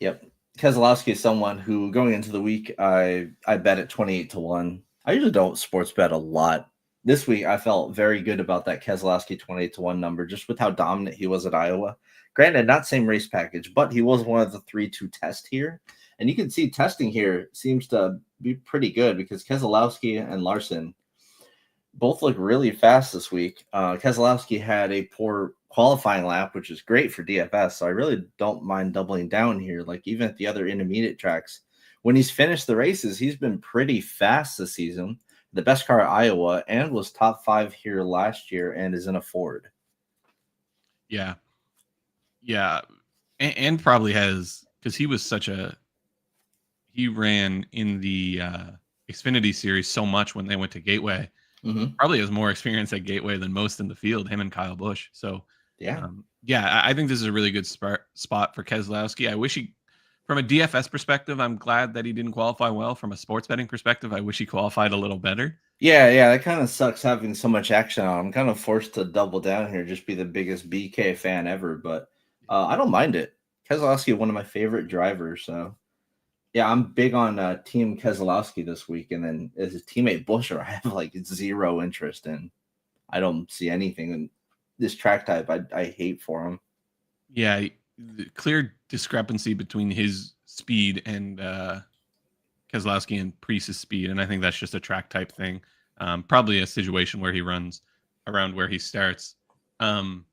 Yep. Keselowski is someone who going into the week I bet at 28-1. I usually don't sports bet a lot. This week I felt very good about that Keselowski 28-1 number just with how dominant he was at Iowa. Granted, not same race package, but he was one of the 3 to test here. And you can see testing here seems to be pretty good because Keselowski and Larson both look really fast this week. Keselowski had a poor qualifying lap, which is great for DFS. So I really don't mind doubling down here. Like even at the other intermediate tracks, when he's finished the races, he's been pretty fast this season. The best car at Iowa and was top 5 here last year and is in a Ford. Yeah. Yeah. And probably has, because he ran in the Xfinity series so much when they went to Gateway. Probably has more experience at Gateway than most in the field, him and Kyle Busch. So, yeah, I think this is a really good spot for Keselowski. I wish he, from a DFS perspective, I'm glad that he didn't qualify well. From a sports betting perspective, I wish he qualified a little better. Yeah, that kind of sucks having so much action on. I'm kind of forced to double down here, just be the biggest BK fan ever, but I don't mind it. Keselowski, one of my favorite drivers, so yeah, I'm big on Team Keselowski this week, and then as his teammate Buescher, I have like zero interest in. I don't see anything in this track type. I hate for him. Yeah, the clear discrepancy between his speed and Keselowski and Priest's speed, and I think that's just a track type thing. Probably a situation where he runs around where he starts. And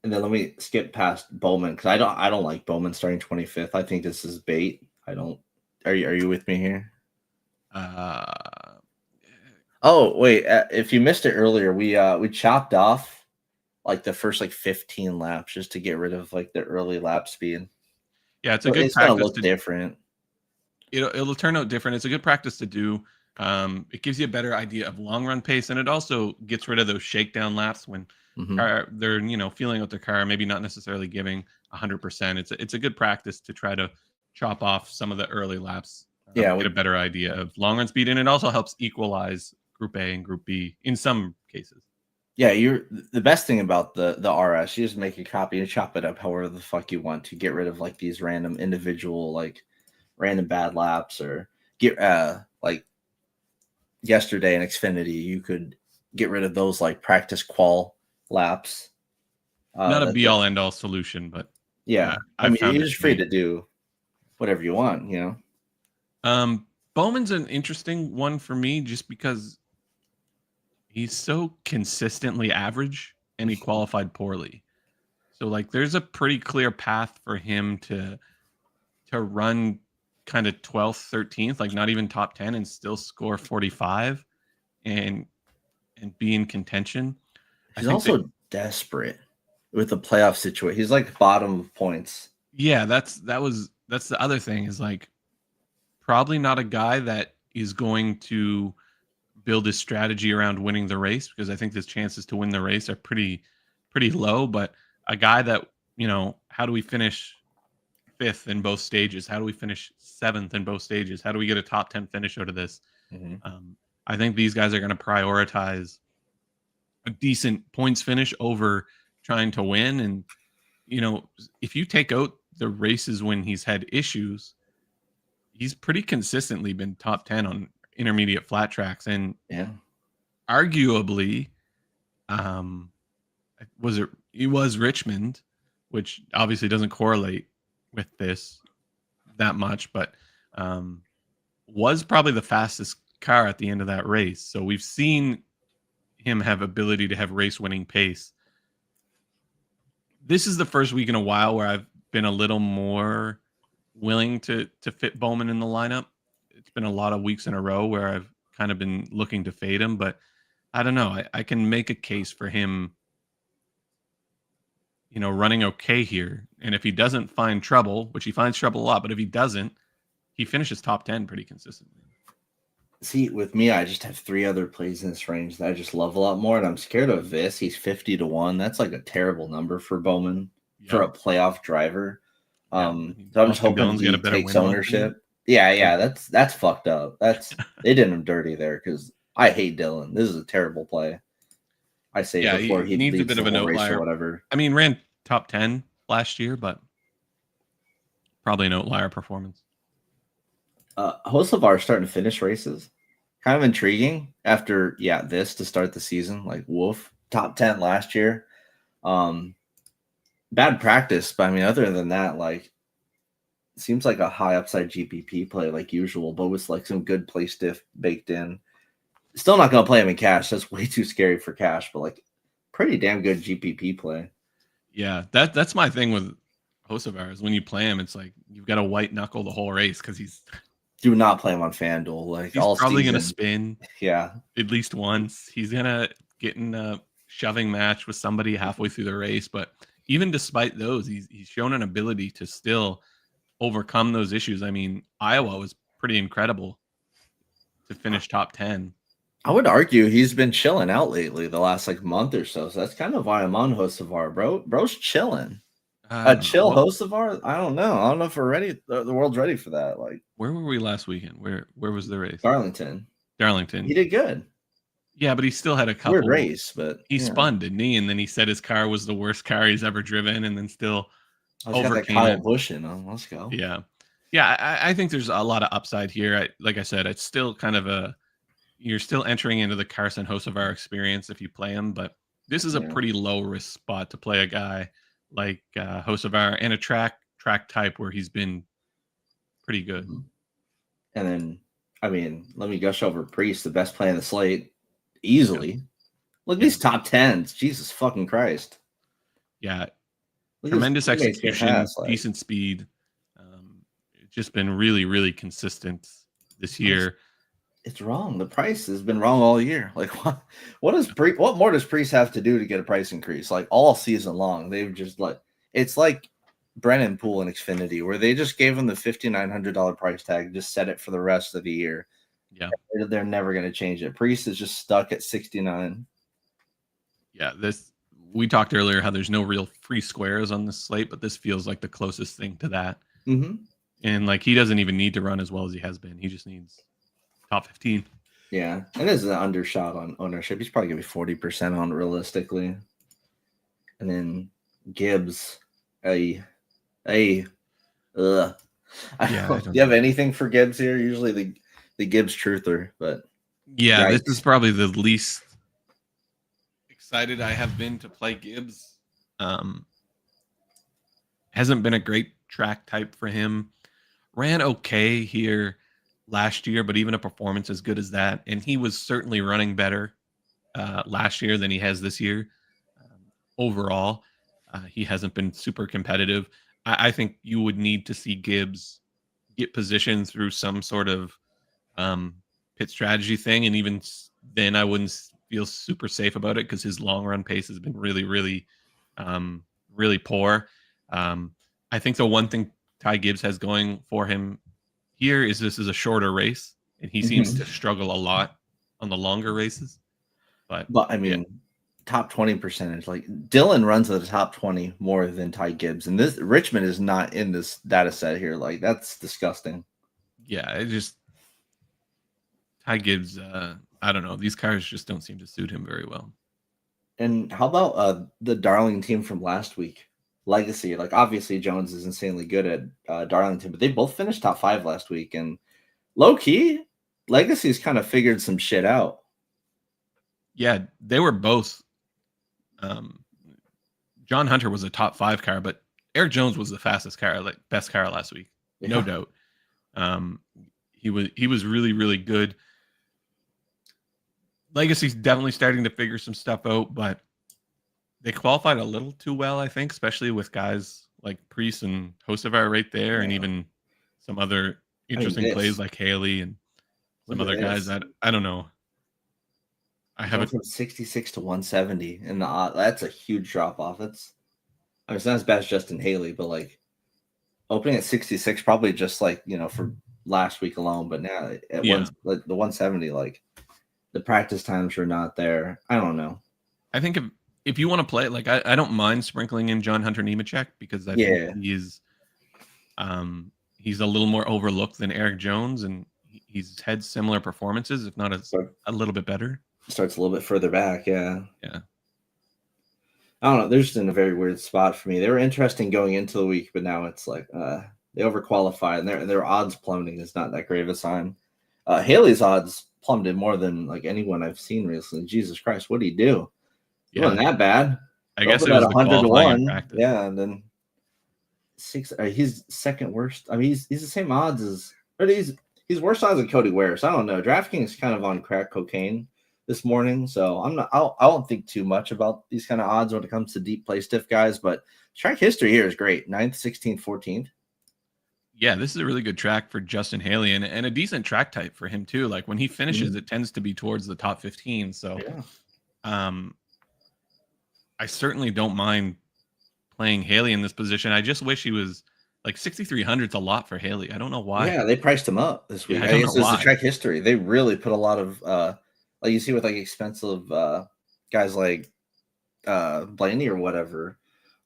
then let me skip past Bowman because I don't like Bowman starting 25th. I think this is bait. I don't. Are you with me here? Oh wait, if you missed it earlier, we chopped off like the first like 15 laps just to get rid of like the early lap speed. Yeah, it's a good It's practice. gonna look different. It'll turn out different. It's a good practice to do. It gives you a better idea of long run pace, and it also gets rid of those shakedown laps when they're feeling out their car, maybe not necessarily giving 100%. It's a good practice to try to chop off some of the early laps. Get a better idea of long run speed, and it also helps equalize Group A and Group B in some cases. Yeah, the best thing about the RS, you just make a copy and chop it up however the fuck you want to get rid of like these random individual like random bad laps or get like yesterday in Xfinity, you could get rid of those like practice qual laps. Not a be all end all solution, but yeah, I mean you're just free to do whatever you want, you know. Bowman's an interesting one for me just because he's so consistently average and he qualified poorly. So like there's a pretty clear path for him to run kind of 12th, 13th, like not even top 10, and still score 45 and be in contention. I He's think that, also desperate with the playoff situation. He's like bottom of points. yeah, that's the other thing is like probably not a guy that is going to build his strategy around winning the race, because I think his chances to win the race are pretty low. But a guy that, how do we finish 5th in both stages? How do we finish 7th in both stages? How do we get a top 10 finish out of this? I think these guys are going to prioritize a decent points finish over trying to win. And, if you take out the races when he's had issues, he's pretty consistently been top 10 on intermediate flat tracks. And Yeah. arguably, it was Richmond, which obviously doesn't correlate with this that much, but was probably the fastest car at the end of that race. So we've seen him have ability to have race winning pace. This is the first week in a while where I've been a little more willing to fit Bowman in the lineup. It's been a lot of weeks in a row where I've kind of been looking to fade him, but I don't know. I can make a case for him, running okay here. And if he doesn't find trouble, which he finds trouble a lot, but if he doesn't, he finishes top 10 pretty consistently. See, with me, I just have 3 other plays in this range that I just love a lot more, and I'm scared of this. He's 50-1. That's like a terrible number for Bowman for a playoff driver. So I'm just hoping he takes ownership. Yeah, that's fucked up. They did him dirty there because I hate Dylan. This is a terrible play. I say before he needs a bit of an outlier or whatever. I mean, ran top 10 last year, but probably an outlier performance. Hocevar starting to finish races. Kind of intriguing after this to start the season. Like Wolf, top 10 last year. Bad practice, but I mean, other than that, like seems like a high upside GPP play like usual, but with like some good play stiff baked in. Still not gonna play him in cash. That's way too scary for cash, but like pretty damn good GPP play. Yeah, that's my thing with Hocevar is when you play him, it's like you've got to white knuckle the whole race because he's. Do not play him on Fanduel. Like he's all probably season. Gonna spin. Yeah, at least once. He's gonna get in a shoving match with somebody halfway through the race, but even despite those, he's shown an ability to still overcome those issues. I mean, Iowa was pretty incredible to finish top 10. I would argue he's been chilling out lately the last like month or so. So that's kind of why I'm on Hocevar, bro. Bro's chilling. A chill Hocevar? I don't know. I don't know if we're ready. The world's ready for that. Like, where were we last weekend? Where was the race? Darlington. He did good. Yeah, but he still had a couple. Weird race, but he spun, didn't he? And then he said his car was the worst car he's ever driven, and then still overcame Kyle Busch in him. Let's go. Yeah. I think there's a lot of upside here. Like I said, it's still kind of you're still entering into the Carson Hocevar experience if you play him, but this is a pretty low risk spot to play a guy like Hocevar and a track type where he's been pretty good. And then, I mean, let me gush over Priest, the best play in the slate, easily. Yeah. Look at these top 10s. Jesus fucking Christ. Yeah. Tremendous execution, decent speed. It's just been really, really consistent this year. It's wrong. The price has been wrong all year. Like, what more does Priest have to do to get a price increase? Like all season long, they've just it's like Brennan Poole in Xfinity, where they just gave him the $5,900 price tag, just set it for the rest of the year. Yeah, they're never going to change it. Priest is just stuck at 69. Yeah, we talked earlier how there's no real free squares on the slate, but this feels like the closest thing to that. Mm-hmm. And like he doesn't even need to run as well as he has been. He just needs top 15. Yeah, and this is an undershot on ownership. He's probably gonna be 40% on realistically. And then Gibbs, do you have anything for Gibbs here? Usually the Gibbs truther, but yeah, this is probably the least excited I have been to play Gibbs. Hasn't been a great track type for him. Ran okay here last year, but even a performance as good as that, and he was certainly running better last year than he has this year. Overall, he hasn't been super competitive. I think you would need to see Gibbs get positioned through some sort of pit strategy thing, and even then I wouldn't feel super safe about it because his long run pace has been really, really, really poor. I think the one thing Ty Gibbs has going for him here is this is a shorter race, and he seems to struggle a lot on the longer races. But I mean, top 20 percentage. Like Dylan runs at the top 20 more than Ty Gibbs, and this Richmond is not in this data set here. Like that's disgusting. Yeah, it just Ty Gibbs. I don't know. These cars just don't seem to suit him very well. And how about the Darling team from last week? Legacy. Like obviously Jones is insanely good at Darlington, but they both finished top 5 last week, and low key, Legacy's kind of figured some shit out. Yeah, they were both. John Hunter was a top 5 car, but Eric Jones was the fastest car, like best car last week, no doubt. He was really, really good. Legacy's definitely starting to figure some stuff out, but they qualified a little too well, I think, especially with guys like Priest and Hocevar right there, and even some other interesting plays like Haley and some other guys that I don't know. I have it from 66 to 170, and that's a huge drop off. It's not as bad as Justin Haley, but like opening at 66, probably just like for last week alone. But now at the 170, like the practice times are not there. I don't know. I think if you want to play, like I don't mind sprinkling in John Hunter Nemechek because I think he's a little more overlooked than Eric Jones, and he's had similar performances, if not a little bit better. Starts a little bit further back, yeah. I don't know. They're just in a very weird spot for me. They were interesting going into the week, but now it's like they overqualified, and their odds plummeting is not that great of a sign. Haley's odds plummeted more than like anyone I've seen recently. Jesus Christ, what do you do? It wasn't that bad. I guess it was 100 to 1. Yeah, and then 6. He's second worst. I mean, he's the same odds as, or he's worse odds than Cody Ware. So I don't know. DraftKings is kind of on crack cocaine this morning, so I won't think too much about these kind of odds when it comes to deep play stiff guys. But track history here is great: 9th, 16th, 14th. Yeah, this is a really good track for Justin Haley, and a decent track type for him too. Like when he finishes, it tends to be towards the top 15. So, I certainly don't mind playing Haley in this position. I just wish he was like 6,300 is a lot for Haley. I don't know why. Yeah, they priced him up this week. I don't know why. It's the track history. They really put a lot of like you see with like expensive guys like Blaney or whatever,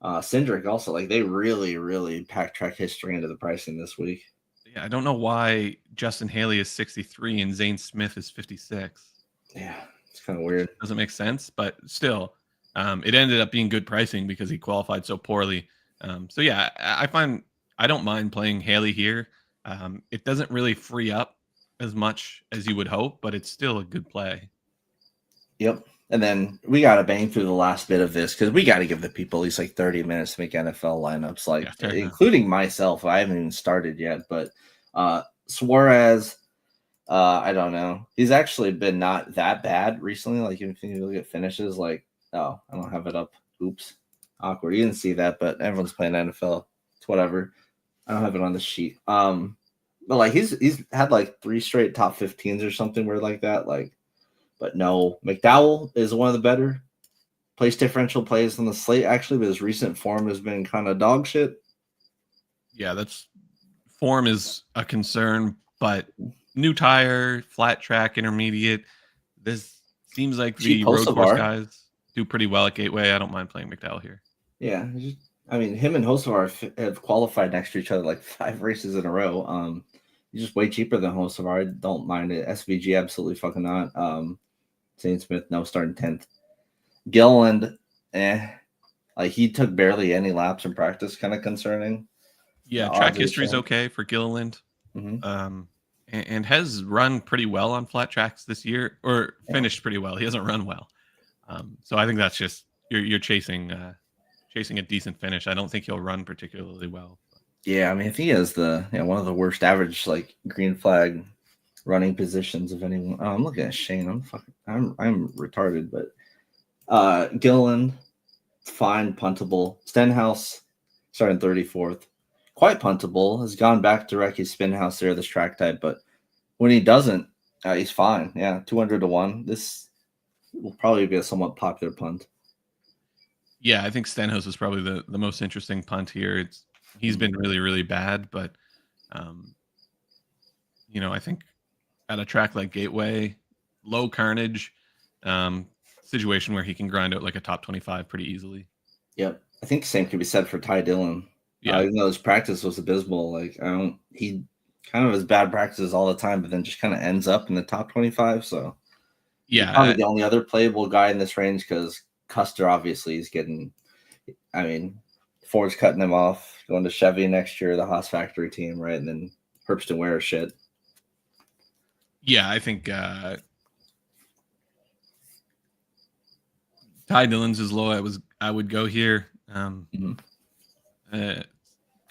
Cindric also, like they really, really packed track history into the pricing this week. Yeah, I don't know why Justin Haley is 63 and Zane Smith is 56. Yeah, it's kind of weird. Doesn't make sense, but still, it ended up being good pricing because he qualified so poorly. So yeah, I don't mind playing Haley here. It doesn't really free up as much as you would hope, but it's still a good play. Yep. And then we got to bang through the last bit of this because we got to give the people at least like 30 minutes to make NFL lineups, like including myself. I haven't even started yet, but Suarez, I don't know. He's actually been not that bad recently. Like if you look at finishes, like, oh, I don't have it up. Oops. Awkward. You didn't see that, but everyone's playing NFL. It's whatever. I don't have it on the sheet. But like he's had like 3 straight top 15s or something weird like that. Like, but no, McDowell is one of the better place differential plays on the slate actually, but his recent form has been kind of dog shit. Yeah, form is a concern, but new tire, flat track, intermediate. This seems like the road course guys do pretty well at Gateway. I don't mind playing McDowell here. Yeah, I mean, him and Hocevar have qualified next to each other like 5 races in a row. He's just way cheaper than Hocevar. I don't mind it. SVG, absolutely fucking not. St. Smith, no, starting 10th. Gilliland, like he took barely any laps in practice, kind of concerning. Yeah, track history is okay for Gilliland. And has run pretty well on flat tracks this year, or finished pretty well. He hasn't run well. So I think that's just you're chasing a decent finish. I don't think he'll run particularly well. Yeah, I mean, if he has one of the worst average like green flag running positions of anyone. Oh, I'm looking at Shane. I'm retarded, but Gilliland, fine, puntable. Stenhouse starting 34th. quite puntable. Has gone back to Recky's spin house there, this track type, but when he doesn't, he's fine. Yeah, 200 to 1. This will probably be a somewhat popular punt. Yeah, I think Stenhouse is probably the most interesting punt here. He's been really, really bad, but I think at a track like Gateway, low carnage, situation where he can grind out like a top 25 pretty easily. Yep. I think the same could be said for Ty Dillon. Yeah. Even though his practice was abysmal, he kind of has bad practices all the time, but then just kind of ends up in the top 25. So he's Yeah. probably the only other playable guy in this range because Custer obviously is getting, Ford's cutting him off, going to Chevy next year, the Haas factory team, right? And then Herbst and Ware shit. Yeah, I think Ty Dillon's is low. I would go here.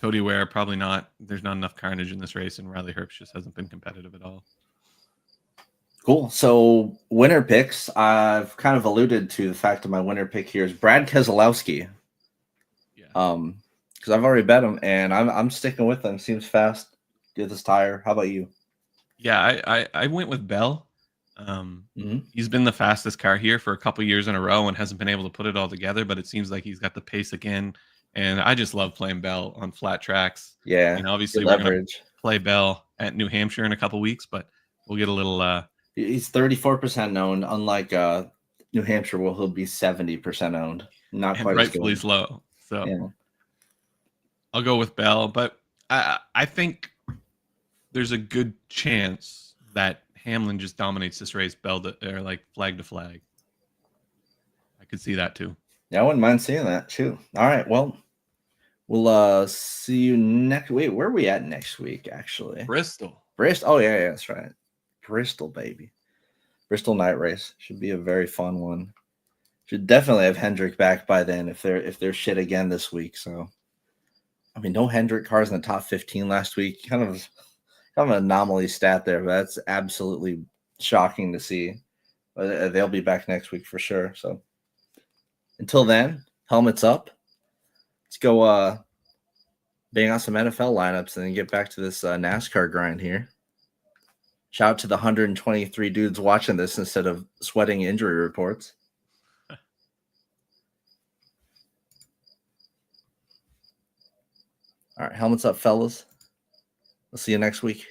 Cody Ware, probably not. There's not enough carnage in this race, and Riley Herbst just hasn't been competitive at all. Cool. So winner picks. I've kind of alluded to the fact that my winner pick here is Brad Keselowski. Yeah. Because I've already bet him, and I'm sticking with him. Seems fast. Good this tire. How about you? Yeah, I went with Bell. He's been the fastest car here for a couple years in a row and hasn't been able to put it all together, but it seems like he's got the pace again. And I just love playing Bell on flat tracks. Yeah. And obviously we're going to play Bell at New Hampshire in a couple weeks, but we'll get a little. He's 34% owned, unlike New Hampshire, where he'll be 70% owned. Not quite rightfully slow. So yeah. I'll go with Bell, but I think there's a good chance that Hamlin just dominates this race, or like flag to flag. I could see that too. Yeah, I wouldn't mind seeing that too. All right, well, we'll see you next week. Where are we at next week, actually? Bristol. Oh, yeah, that's right. Bristol, baby. Bristol night race. Should be a very fun one. Should definitely have Hendrick back by then if they're shit again this week. So, no Hendrick cars in the top 15 last week. Kind of an anomaly stat there, but that's absolutely shocking to see. But they'll be back next week for sure. So until then, helmets up. Let's go bang out some NFL lineups and then get back to this NASCAR grind here. Shout out to the 123 dudes watching this instead of sweating injury reports. All right, helmets up, fellas. We'll see you next week.